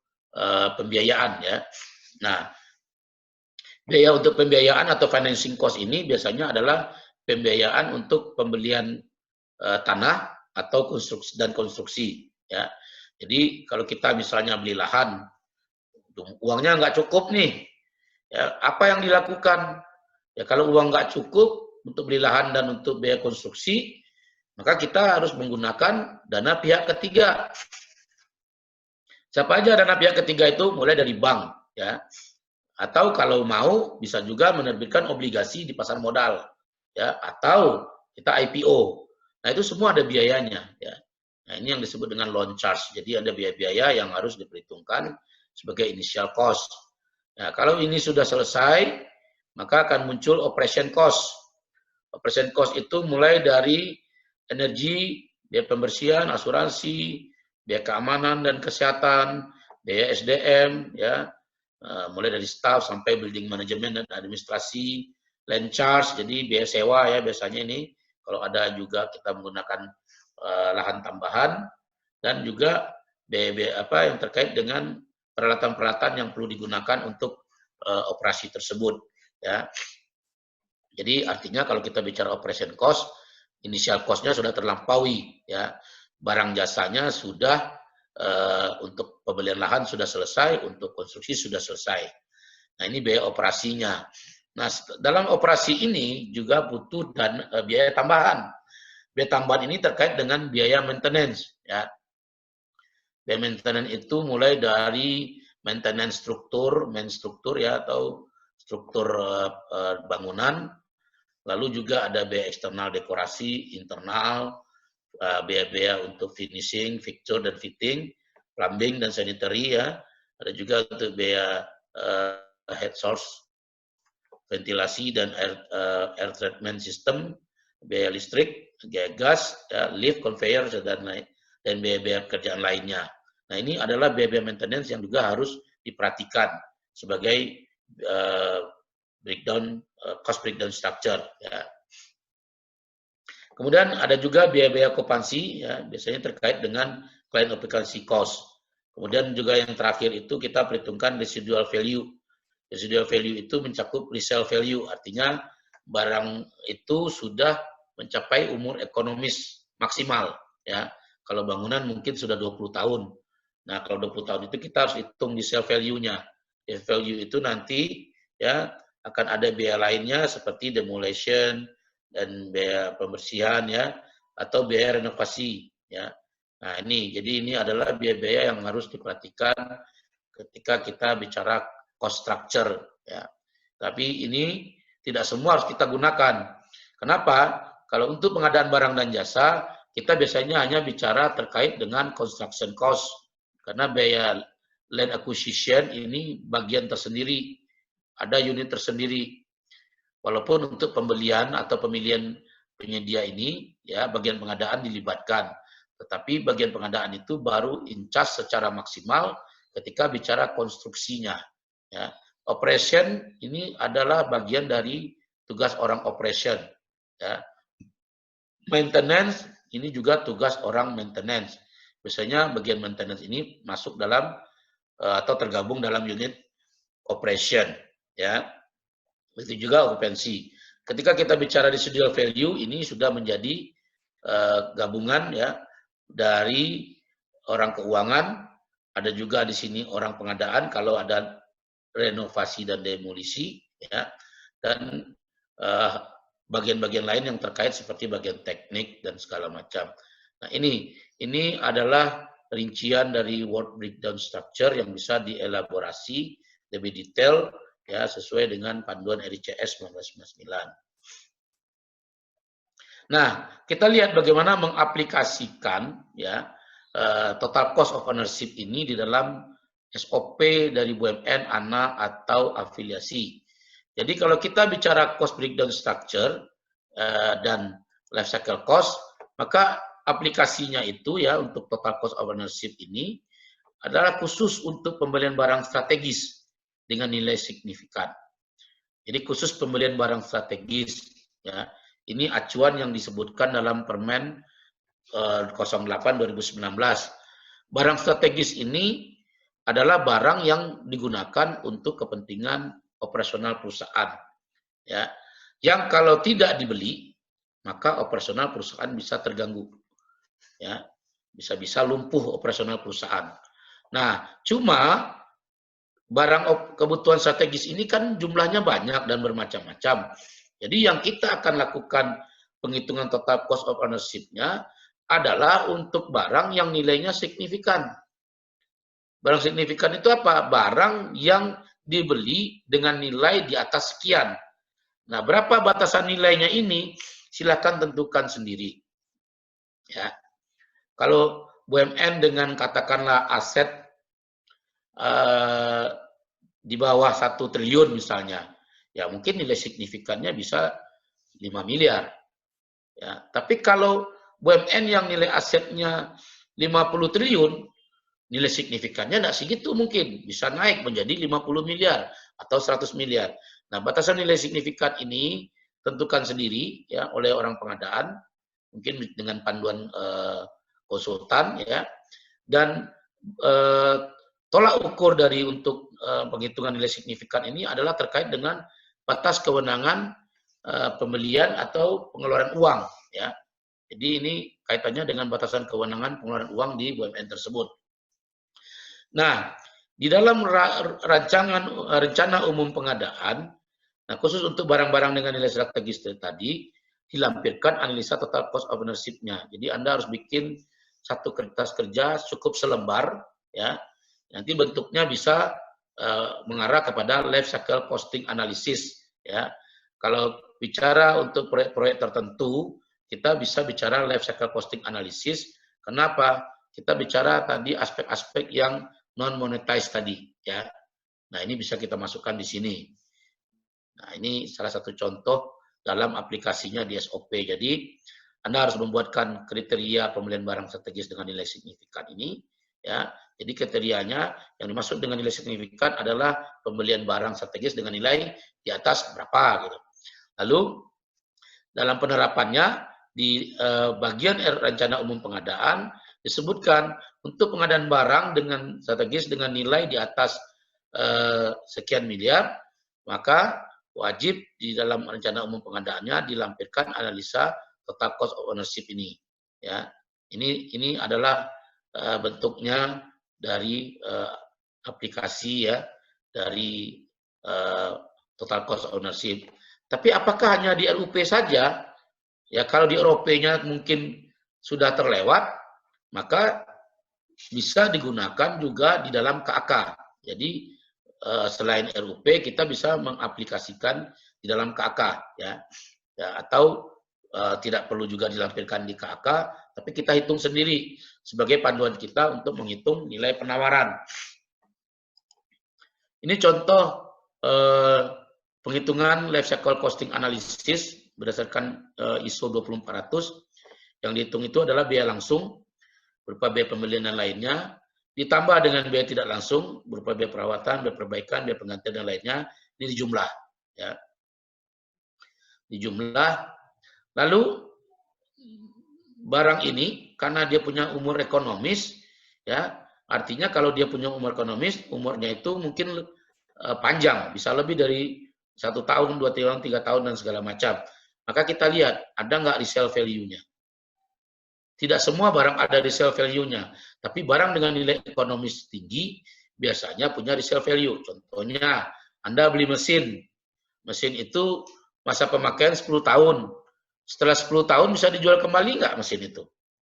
pembiayaan, ya. Nah, biaya untuk pembiayaan atau financing cost ini biasanya adalah pembiayaan untuk pembelian tanah atau konstruksi, ya. Jadi kalau kita misalnya beli lahan, uangnya nggak cukup nih, ya, apa yang dilakukan? Ya, kalau uang nggak cukup untuk beli lahan dan untuk biaya konstruksi, maka kita harus menggunakan dana pihak ketiga. Siapa aja dana pihak ketiga itu? Mulai dari bank, ya. Atau kalau mau bisa juga menerbitkan obligasi di pasar modal, ya, atau kita IPO. Nah, itu semua ada biayanya, ya. Nah, ini yang disebut dengan loan charge. Jadi ada biaya-biaya yang harus diperhitungkan sebagai initial cost. Nah, kalau ini sudah selesai, maka akan muncul operation cost. Operation cost itu mulai dari energi, biaya pembersihan, asuransi, biaya keamanan dan kesehatan, biaya SDM, ya, mulai dari staff sampai building management dan administrasi, land charge, jadi biaya sewa, ya, biasanya ini kalau ada juga kita menggunakan lahan tambahan, dan juga biaya-biaya apa yang terkait dengan peralatan-peralatan yang perlu digunakan untuk operasi tersebut, ya. Jadi artinya kalau kita bicara operation cost, initial cost-nya sudah terlampaui, ya. Barang jasanya sudah untuk pembelian lahan sudah selesai, untuk konstruksi sudah selesai. Nah, ini biaya operasinya. Nah, dalam operasi ini juga butuh dan biaya tambahan. Biaya tambahan ini terkait dengan biaya maintenance, ya. Biaya maintenance itu mulai dari maintenance struktur, ya, atau struktur bangunan. Lalu juga ada biaya eksternal dekorasi, internal, biaya-biaya untuk finishing, fixture dan fitting, plumbing dan sanitary, ya. Ada juga untuk biaya head source, ventilasi dan air treatment system, biaya listrik, biaya gas, ya, lift, conveyor, dan biaya-biaya pekerjaan lainnya. Nah, ini adalah biaya-biaya maintenance yang juga harus diperhatikan sebagai cost breakdown structure, ya. Kemudian ada juga biaya-biaya okupansi, ya, biasanya terkait dengan client occupancy cost. Kemudian juga yang terakhir itu kita perhitungkan residual value. Residual value itu mencakup resale value, artinya barang itu sudah mencapai umur ekonomis maksimal, ya. Kalau bangunan mungkin sudah 20 tahun. Nah, kalau 20 tahun itu kita harus hitung resale value-nya. Resale value itu nanti, ya, akan ada biaya lainnya seperti demolition dan biaya pembersihan, ya, atau biaya renovasi, ya. Nah, jadi ini adalah biaya-biaya yang harus diperhatikan ketika kita bicara cost structure, ya. Tapi ini tidak semua harus kita gunakan. Kenapa? Kalau untuk pengadaan barang dan jasa, kita biasanya hanya bicara terkait dengan construction cost. Karena biaya land acquisition ini bagian tersendiri, ada unit tersendiri. Walaupun untuk pembelian atau pemilihan penyedia ini, ya, bagian pengadaan dilibatkan. Tetapi bagian pengadaan itu baru incas secara maksimal ketika bicara konstruksinya, ya. Operation ini adalah bagian dari tugas orang operation, ya. Maintenance ini juga tugas orang maintenance. Biasanya bagian maintenance ini masuk dalam atau tergabung dalam unit operation, ya. Itu juga okupansi. ketika kita bicara residual value ini sudah menjadi gabungan ya dari orang keuangan, ada juga di sini orang pengadaan kalau ada renovasi dan demolisi ya, dan bagian-bagian lain yang terkait seperti bagian teknik dan segala macam. Nah, ini adalah rincian dari work breakdown structure yang bisa dielaborasi lebih detail ya sesuai dengan panduan RICS 1999. Nah, kita lihat bagaimana mengaplikasikan ya total cost of ownership ini di dalam SOP dari BUMN, ANA atau afiliasi. Jadi kalau kita bicara cost breakdown structure dan life cycle cost, maka aplikasinya itu ya untuk total cost of ownership ini adalah khusus untuk pembelian barang strategis dengan nilai signifikan. Jadi khusus pembelian barang strategis ya. Ini acuan yang disebutkan dalam Permen 08 2019. Barang strategis ini adalah barang yang digunakan untuk kepentingan operasional perusahaan. Ya. Yang kalau tidak dibeli, maka operasional perusahaan bisa terganggu. Ya. Bisa-bisa lumpuh operasional perusahaan. Nah, cuma barang kebutuhan strategis ini kan jumlahnya banyak dan bermacam-macam. Jadi yang kita akan lakukan penghitungan total cost of ownership-nya adalah untuk barang yang nilainya signifikan. Barang signifikan itu apa? Barang yang dibeli dengan nilai di atas sekian. Nah, berapa batasan nilainya ini? Silakan tentukan sendiri. Ya. Kalau BUMN dengan katakanlah aset di bawah 1 triliun misalnya, ya mungkin nilai signifikannya bisa 5 miliar. Ya, tapi kalau BUMN yang nilai asetnya 50 triliun, nilai signifikannya tidak segitu mungkin. Bisa naik menjadi 50 miliar atau 100 miliar. Nah, batasan nilai signifikan ini tentukan sendiri ya oleh orang pengadaan, mungkin dengan panduan konsultan ya. Dan tolak ukur dari untuk penghitungan nilai signifikan ini adalah terkait dengan batas kewenangan pembelian atau pengeluaran uang ya. Jadi ini kaitannya dengan batasan kewenangan pengeluaran uang di BUMN tersebut. Nah, di dalam rencana umum pengadaan, nah khusus untuk barang-barang dengan nilai strategis tadi dilampirkan analisa total cost of ownership-nya. Jadi Anda harus bikin satu kertas kerja cukup selembar ya. Nanti bentuknya bisa mengarah kepada life cycle costing analysis ya. Kalau bicara untuk proyek-proyek tertentu, kita bisa bicara life cycle costing analysis. Kenapa? Kita bicara tadi aspek-aspek yang non monetized tadi ya. Nah, ini bisa kita masukkan di sini. Nah, ini salah satu contoh dalam aplikasinya di SOP. Jadi, Anda harus membuatkan kriteria pembelian barang strategis dengan nilai signifikan ini ya. Jadi kriterianya yang dimaksud dengan nilai signifikan adalah pembelian barang strategis dengan nilai di atas berapa gitu. Lalu dalam penerapannya di bagian rencana umum pengadaan disebutkan untuk pengadaan barang dengan strategis dengan nilai di atas sekian miliar, maka wajib di dalam rencana umum pengadaannya dilampirkan analisa total cost of ownership ini. Ya, ini adalah bentuknya dari aplikasi ya dari total cost of ownership. Tapi apakah hanya di RUP saja? Ya kalau di ROP-nya mungkin sudah terlewat, maka bisa digunakan juga di dalam KAK. Jadi selain RUP kita bisa mengaplikasikan di dalam KAK ya. Atau tidak perlu juga dilampirkan di KAK, tapi kita hitung sendiri sebagai panduan kita untuk menghitung nilai penawaran. Ini contoh penghitungan life cycle costing analysis berdasarkan ISO 20400. Yang dihitung itu adalah biaya langsung berupa biaya pembelian dan lainnya, ditambah dengan biaya tidak langsung berupa biaya perawatan, biaya perbaikan, biaya penggantian dan lainnya. Ini dijumlah ya. Dijumlah. Lalu barang ini karena dia punya umur ekonomis ya, artinya kalau dia punya umur ekonomis, umurnya itu mungkin panjang, bisa lebih dari 1 tahun, 2 tahun, 3 tahun, dan segala macam. Maka kita lihat, ada nggak resale value-nya. Tidak semua barang ada resale value-nya, tapi barang dengan nilai ekonomis tinggi biasanya punya resale value. Contohnya, Anda beli mesin. Mesin itu masa pemakaian 10 tahun. Setelah 10 tahun bisa dijual kembali nggak mesin itu?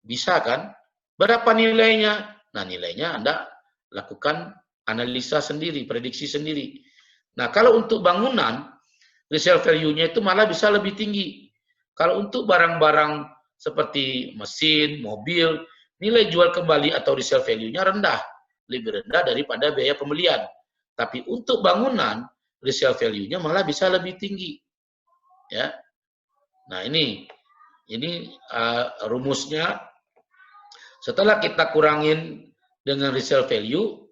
Bisa kan? Berapa nilainya? Nah, nilainya Anda lakukan analisa sendiri, prediksi sendiri. Nah, kalau untuk bangunan, resale value-nya itu malah bisa lebih tinggi. Kalau untuk barang-barang seperti mesin, mobil, nilai jual kembali atau resale value-nya rendah, lebih rendah daripada biaya pembelian. Tapi untuk bangunan, resale value-nya malah bisa lebih tinggi. Ya. Nah, ini rumusnya. Setelah kita kurangin dengan resale value,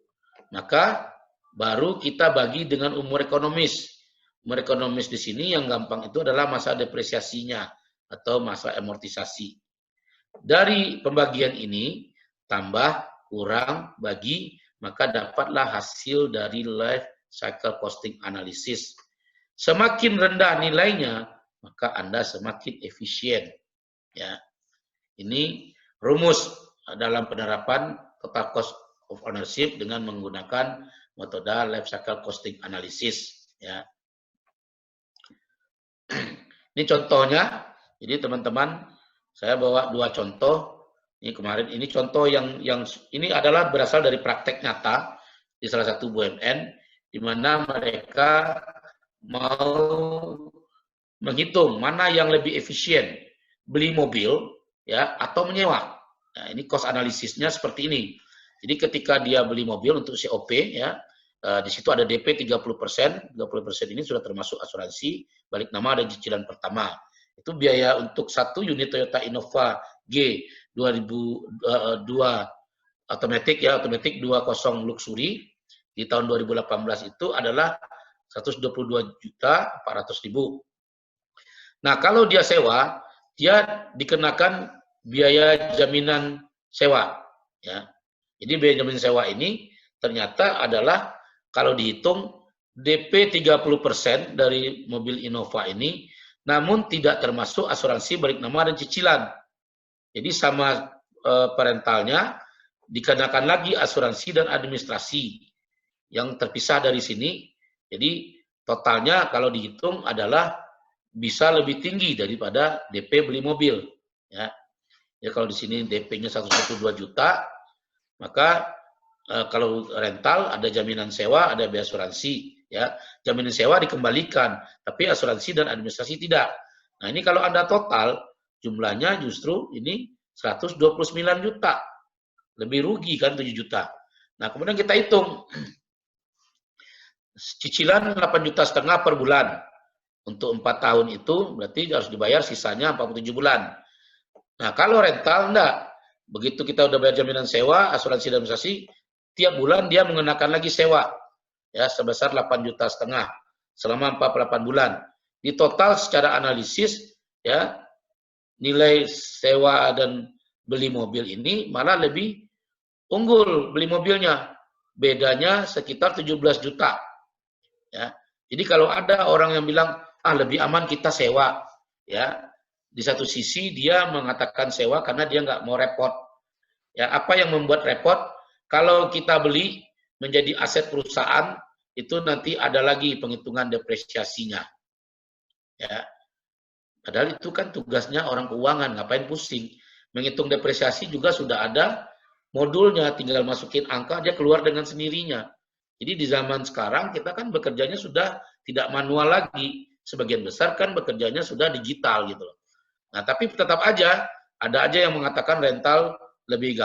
maka baru kita bagi dengan umur ekonomis. Umur ekonomis di sini yang gampang itu adalah masa depresiasinya atau masa amortisasi. Dari pembagian ini, tambah, kurang, bagi, maka dapatlah hasil dari life cycle costing analysis. Semakin rendah nilainya, maka Anda semakin efisien. Ya, ini rumus dalam penerapan total cost of ownership dengan menggunakan metode life cycle costing analysis. Ya, ini contohnya. Jadi teman-teman, saya bawa 2 contoh. Ini kemarin, ini contoh yang ini adalah berasal dari praktek nyata di salah satu BUMN, di mana mereka mau menghitung mana yang lebih efisien, beli mobil ya atau menyewa. Nah, ini cost analisisnya seperti ini. Jadi ketika dia beli mobil untuk COP ya, di situ ada DP 30%, 30% ini sudah termasuk asuransi, balik nama dan cicilan pertama. Itu biaya untuk 1 unit Toyota Innova G 2002 otomatis 20 luxury di tahun 2018 itu adalah 122.400.000. Nah, kalau dia sewa, dia dikenakan biaya jaminan sewa ya. Jadi biaya jaminan sewa ini ternyata adalah kalau dihitung DP 30% dari mobil Innova ini, namun tidak termasuk asuransi balik nama dan cicilan. Jadi sama parentalnya dikenakan lagi asuransi dan administrasi yang terpisah dari sini. Jadi totalnya kalau dihitung adalah bisa lebih tinggi daripada DP beli mobil. Ya, ya kalau di sini DP-nya 122 juta, maka kalau rental ada jaminan sewa, ada biaya asuransi. Ya, jaminan sewa dikembalikan, tapi asuransi dan administrasi tidak. Nah, ini kalau Anda total, jumlahnya justru ini 129 juta. Lebih rugi kan 7 juta. Nah, kemudian kita hitung. Cicilan 8,5 juta per bulan. Untuk 4 tahun itu berarti harus dibayar sisanya 47 bulan. Nah, kalau rental enggak. Begitu kita udah bayar jaminan sewa, asuransi dan administrasi, tiap bulan dia mengenakan lagi sewa. Ya, sebesar 8,5 juta selama 48 bulan. Di total secara analisis ya, nilai sewa dan beli mobil ini malah lebih unggul beli mobilnya. Bedanya sekitar 17 juta. Ya. Jadi kalau ada orang yang bilang lebih aman kita sewa, ya di satu sisi dia mengatakan sewa karena dia nggak mau repot. Ya, apa yang membuat repot? Kalau kita beli menjadi aset perusahaan itu nanti ada lagi penghitungan depresiasinya. Ya, padahal itu kan tugasnya orang keuangan, ngapain pusing? Menghitung depresiasi juga sudah ada modulnya, tinggal masukin angka dia keluar dengan sendirinya. Jadi di zaman sekarang kita kan bekerjanya sudah tidak manual lagi. Sebagian besar kan bekerjanya sudah digital gitu loh. Nah, tapi tetap aja ada aja yang mengatakan rental lebih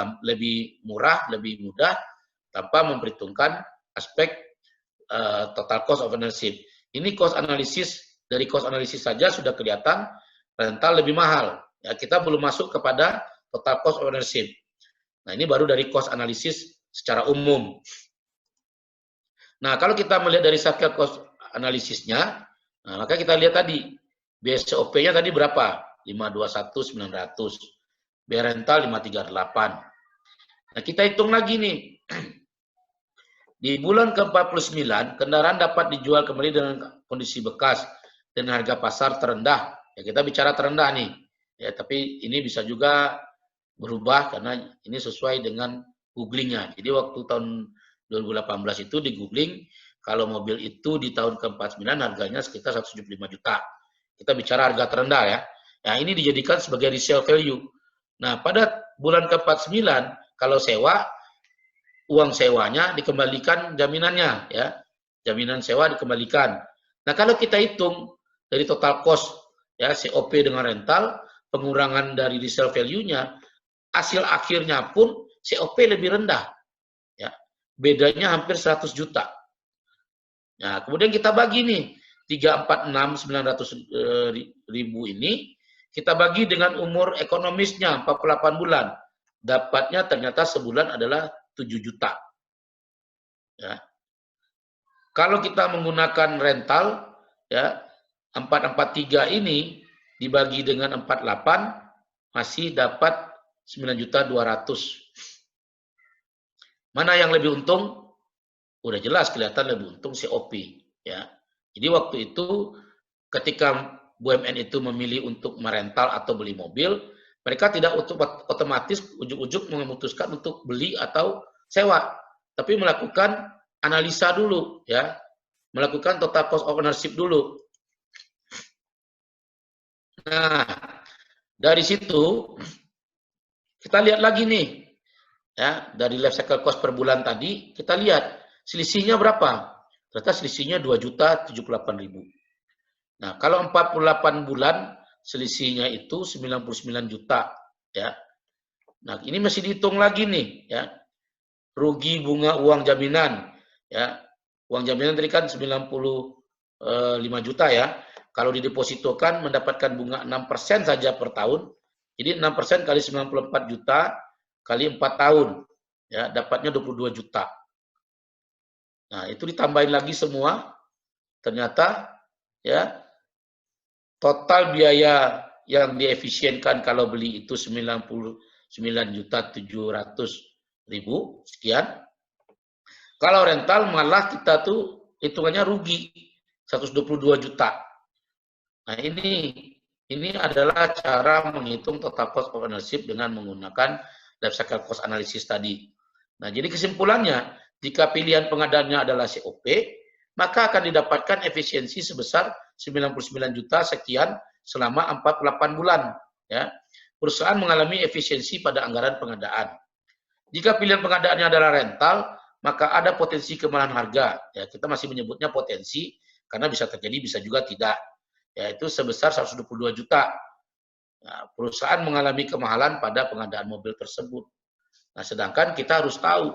murah, lebih mudah tanpa memperhitungkan aspek total cost of ownership. Ini cost analysis, dari cost analysis saja sudah kelihatan rental lebih mahal. Ya, kita belum masuk kepada total cost of ownership. Nah, ini baru dari cost analysis secara umum. Nah, kalau kita melihat dari cycle cost analisisnya, nah, maka kita lihat tadi, biaya COP-nya tadi berapa? 521.900. Biaya rental 538. Nah, kita hitung lagi nih. Di bulan ke-49, kendaraan dapat dijual kembali dengan kondisi bekas dan harga pasar terendah. Ya, kita bicara terendah nih. Ya, tapi ini bisa juga berubah karena ini sesuai dengan googlingnya. Jadi waktu tahun 2018 itu di googling, kalau mobil itu di tahun ke-49 harganya sekitar 175 juta. Kita bicara harga terendah ya. Nah, ini dijadikan sebagai resale value. Nah, pada bulan ke-49 kalau sewa, uang sewanya dikembalikan jaminannya ya. Jaminan sewa dikembalikan. Nah, kalau kita hitung dari total cost ya COP dengan rental, pengurangan dari resale value-nya, hasil akhirnya pun COP lebih rendah. Ya. Bedanya hampir 100 juta. Nah, kemudian kita bagi nih 346.900 ribu ini kita bagi dengan umur ekonomisnya 48 bulan. Dapatnya ternyata sebulan adalah 7 juta. Ya. Kalau kita menggunakan rental ya 443 ini dibagi dengan 48 masih dapat 9.200.000. Mana yang lebih untung? Udah jelas kelihatan lebih untung COP ya. Jadi waktu itu ketika BUMN itu memilih untuk merental atau beli mobil, mereka tidak otomatis ujuk-ujuk memutuskan untuk beli atau sewa, tapi melakukan analisa dulu ya, melakukan total cost of ownership dulu. Nah, dari situ kita lihat lagi nih ya, dari life cycle cost per bulan tadi kita lihat selisihnya berapa? Ternyata selisihnya 2.078.000. Nah, kalau 48 bulan selisihnya itu 99 juta ya. Nah, ini masih dihitung lagi nih ya. Rugi bunga uang jaminan ya. Uang jaminan tadi kan 95 juta ya. Kalau didepositokan mendapatkan bunga 6% saja per tahun. Jadi 6% kali 94 juta kali 4 tahun ya, dapatnya 22 juta. Nah, itu ditambahin lagi semua. Ternyata ya total biaya yang diefisienkan kalau beli itu 99.700.000 sekian. Kalau rental malah kita tuh hitungannya rugi 122 juta. Nah, ini adalah cara menghitung total cost of ownership dengan menggunakan life cycle cost analysis tadi. Nah, jadi kesimpulannya, jika pilihan pengadaannya adalah COP, maka akan didapatkan efisiensi sebesar 99 juta sekian selama 48 bulan. Ya. Perusahaan mengalami efisiensi pada anggaran pengadaan. Jika pilihan pengadaannya adalah rental, maka ada potensi kemahalan harga. Ya, kita masih menyebutnya potensi, karena bisa terjadi, bisa juga tidak. Yaitu sebesar 122 juta. Nah, perusahaan mengalami kemahalan pada pengadaan mobil tersebut. Nah, sedangkan kita harus tahu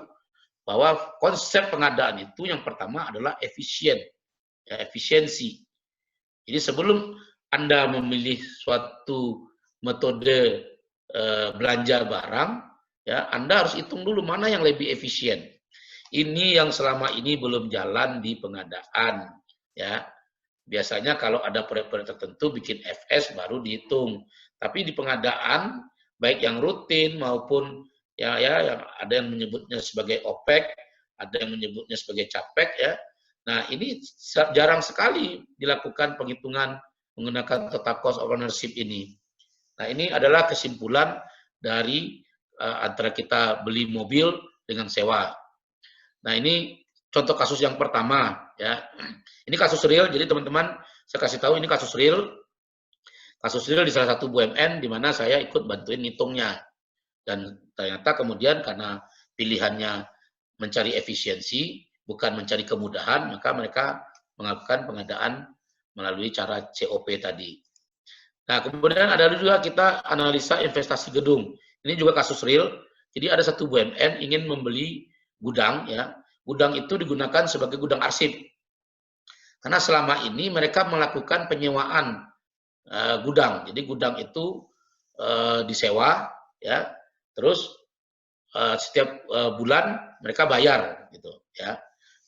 bahwa konsep pengadaan itu yang pertama adalah efisien, ya, efisiensi. Jadi sebelum Anda memilih suatu metode belanja barang, ya, Anda harus hitung dulu mana yang lebih efisien. Ini yang selama ini belum jalan di pengadaan, ya. Biasanya kalau ada proyek-proyek tertentu bikin FS baru dihitung. Tapi di pengadaan baik yang rutin maupun yang ada yang menyebutnya sebagai OPEC, ada yang menyebutnya sebagai CAPEC ya. Nah, ini jarang sekali dilakukan penghitungan menggunakan total cost of ownership ini. Nah, ini adalah kesimpulan dari antara kita beli mobil dengan sewa. Nah, ini contoh kasus yang pertama ya. Ini kasus real, jadi teman-teman saya kasih tahu ini kasus real. Kasus real di salah satu BUMN di mana saya ikut bantuin ngitungnya. Dan ternyata kemudian karena pilihannya mencari efisiensi, bukan mencari kemudahan, maka mereka melakukan pengadaan melalui cara COP tadi. Nah, kemudian ada juga kita analisa investasi gedung. Ini juga kasus real. Jadi ada satu BUMN ingin membeli gudang ya. Gudang itu digunakan sebagai gudang arsip. Karena selama ini mereka melakukan penyewaan gudang. Jadi gudang itu disewa ya. Terus setiap bulan mereka bayar gitu ya.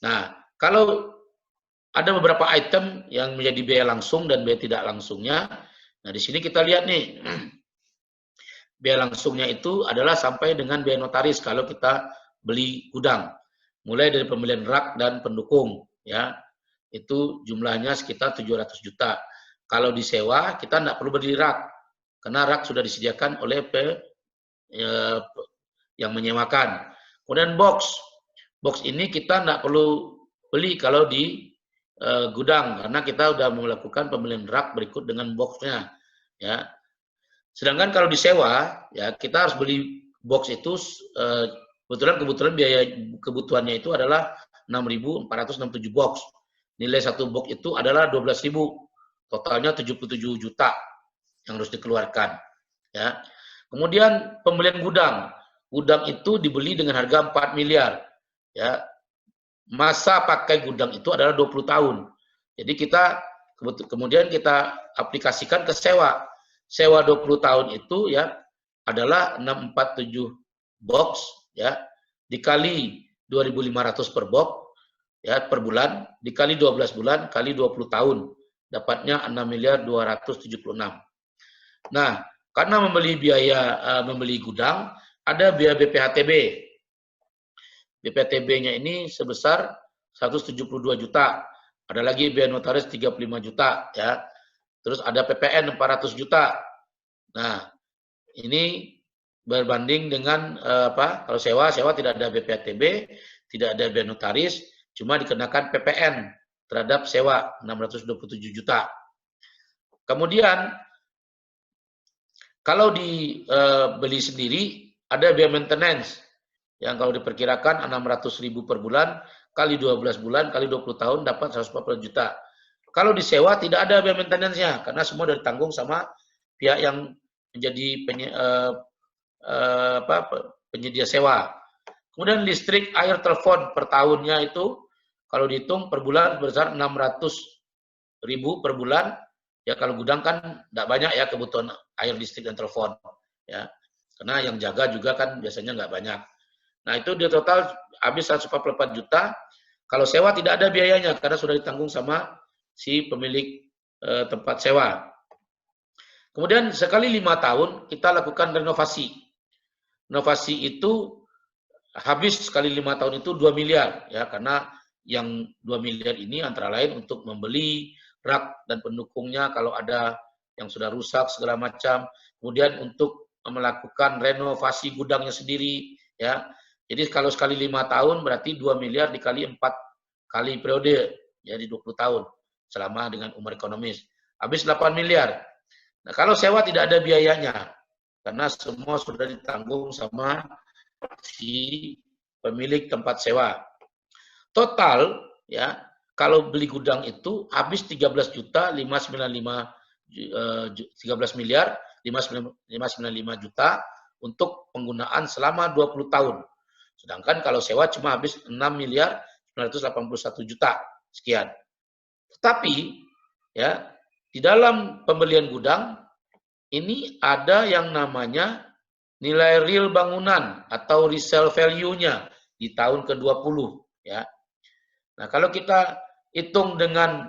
Nah, kalau ada beberapa item yang menjadi biaya langsung dan biaya tidak langsungnya. Nah, di sini kita lihat nih. Biaya langsungnya itu adalah sampai dengan biaya notaris kalau kita beli gudang. Mulai dari pembelian rak dan pendukung ya. itu jumlahnya sekitar 700 juta. Kalau disewa, kita tidak perlu beli rak, karena rak sudah disediakan oleh yang menyewakan. Kemudian box ini kita tidak perlu beli kalau di gudang, karena kita sudah melakukan pembelian rak berikut dengan boxnya, ya. Sedangkan kalau disewa, ya kita harus beli box itu kebetulan biaya kebutuhannya itu adalah 6.467 box. Nilai satu box itu adalah 12.000. Totalnya 77 juta yang harus dikeluarkan, ya. Kemudian pembelian gudang. Gudang itu dibeli dengan harga 4 miliar, ya. Masa pakai gudang itu adalah 20 tahun. Jadi kemudian kita aplikasikan ke sewa. Sewa 20 tahun itu ya adalah 647 box, ya, dikali 2.500 per box, ya, per bulan, dikali 12 bulan, kali 20 tahun, dapatnya 6.276. Nah, karena membeli gudang, ada biaya BPHTB. BPHTB-nya ini sebesar 172 juta. Ada lagi biaya notaris 35 juta, ya. Terus ada PPN 400 juta. Nah, ini berbanding dengan kalau sewa tidak ada BPHTB, tidak ada biaya notaris, cuma dikenakan PPN terhadap sewa 627 juta. Kemudian kalau dibeli sendiri ada biaya maintenance yang kalau diperkirakan 600.000 per bulan kali 12 bulan kali 20 tahun dapat 140 juta. Kalau disewa tidak ada biaya maintenance-nya karena semua sudah ditanggung sama pihak yang menjadi penyedia sewa. Kemudian listrik, air, telepon per tahunnya itu kalau dihitung per bulan sebesar 600.000 per bulan. Ya kalau gudang kan tidak banyak ya kebutuhan air, listrik, dan telepon. Ya, karena yang jaga juga kan biasanya nggak banyak. Nah itu di total habis 144 juta. Kalau sewa tidak ada biayanya karena sudah ditanggung sama si pemilik tempat sewa. Kemudian sekali 5 tahun kita lakukan renovasi. Renovasi itu habis sekali 5 tahun itu 2 miliar ya, karena yang 2 miliar ini antara lain untuk membeli rak dan pendukungnya kalau ada yang sudah rusak segala macam. Kemudian untuk melakukan renovasi gudangnya sendiri ya. Jadi kalau sekali 5 tahun berarti 2 miliar dikali 4 kali periode, jadi 20 tahun selama dengan umur ekonomis. Habis 8 miliar. Nah, kalau sewa tidak ada biayanya karena semua sudah ditanggung sama si pemilik tempat sewa. Total ya, kalau beli gudang itu habis 13 miliar 595 juta untuk penggunaan selama 20 tahun. Sedangkan kalau sewa cuma habis 6 miliar 981 juta sekian. Tetapi ya di dalam pembelian gudang ini ada yang namanya nilai real bangunan atau resale value-nya di tahun ke-20 ya. Nah, kalau kita hitung dengan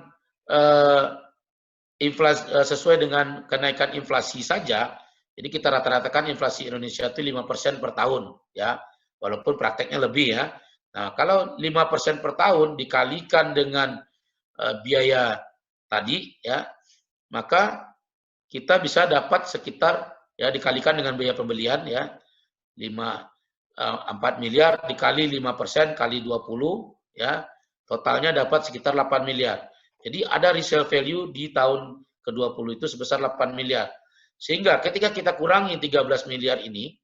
inflasi sesuai dengan kenaikan inflasi saja, jadi kita rata-ratakan inflasi Indonesia itu 5% per tahun ya. Walaupun prakteknya lebih ya. Nah, kalau 5% per tahun dikalikan dengan biaya tadi ya, maka kita bisa dapat sekitar ya dikalikan dengan biaya pembelian ya 4 miliar dikali 5% kali 20 ya, totalnya dapat sekitar 8 miliar. Jadi ada resale value di tahun ke-20 itu sebesar 8 miliar. Sehingga ketika kita kurangi 13 miliar ini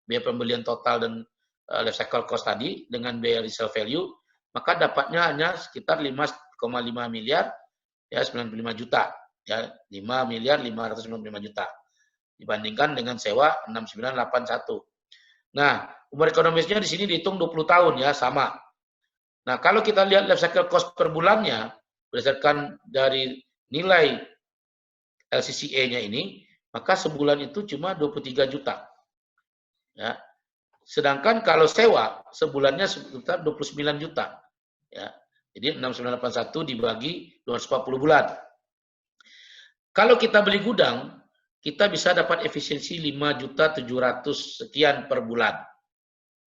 biaya pembelian total dan life cycle cost tadi dengan biaya resale value, maka dapatnya hanya sekitar 5,5 miliar ya 95 juta ya, 5 miliar 595 juta dibandingkan dengan sewa 6981. Nah, umur ekonomisnya di sini dihitung 20 tahun ya, sama. Nah, kalau kita lihat life cycle cost per bulannya berdasarkan dari nilai LCCA-nya ini, maka sebulan itu cuma 23 juta. Ya. Sedangkan kalau sewa sebulannya sekitar 29 juta. Ya. Jadi 6981 dibagi 240 bulan. Kalau kita beli gudang, kita bisa dapat efisiensi 5.700.000 sekian per bulan.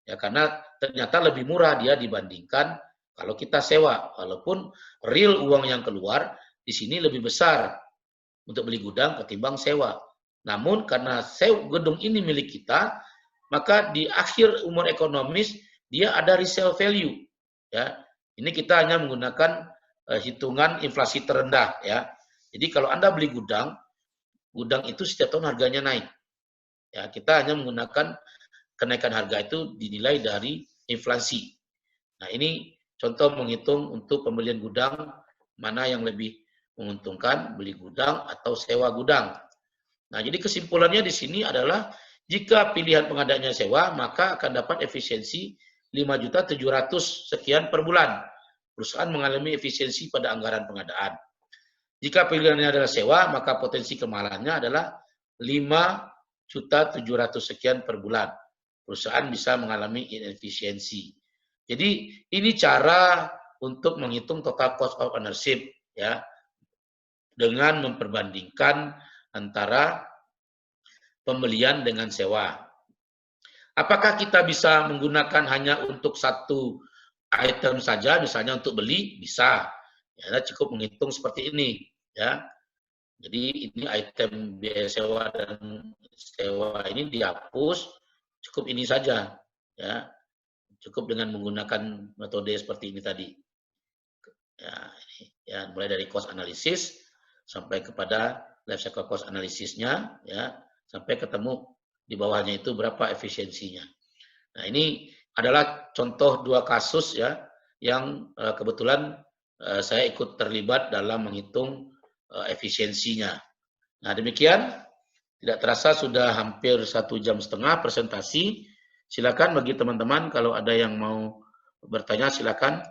Ya, karena ternyata lebih murah dia dibandingkan kalau kita sewa, walaupun real uang yang keluar di sini lebih besar untuk beli gudang ketimbang sewa. Namun karena gedung ini milik kita, maka di akhir umur ekonomis dia ada resale value. Ya, ini kita hanya menggunakan hitungan inflasi terendah. Ya, jadi kalau Anda beli gudang itu setiap tahun harganya naik. Ya, kita hanya menggunakan kenaikan harga itu dinilai dari inflasi. Nah, ini contoh menghitung untuk pembelian gudang mana yang lebih menguntungkan, beli gudang atau sewa gudang. Nah, jadi kesimpulannya di sini adalah jika pilihan pengadaannya sewa, maka akan dapat efisiensi 5.700.000 sekian per bulan. Perusahaan mengalami efisiensi pada anggaran pengadaan. Jika pilihannya adalah sewa, maka potensi kemahalannya adalah 5.700.000 sekian per bulan. Perusahaan bisa mengalami inefisiensi. Jadi ini cara untuk menghitung total cost of ownership ya, dengan memperbandingkan antara pembelian dengan sewa. Apakah kita bisa menggunakan hanya untuk satu item saja, misalnya untuk beli? Bisa. Ya, cukup menghitung seperti ini. Ya, jadi ini item biaya sewa dan sewa ini dihapus, cukup ini saja. Ya, cukup dengan menggunakan metode seperti ini tadi. Ya, ini, ya mulai dari cost analysis sampai kepada life cycle cost analisisnya, ya sampai ketemu di bawahnya itu berapa efisiensinya. Nah, ini adalah contoh 2 kasus ya yang kebetulan saya ikut terlibat dalam menghitung efisiensinya. Nah, demikian, tidak terasa sudah hampir 1,5 jam presentasi. Silakan bagi teman-teman kalau ada yang mau bertanya, silakan.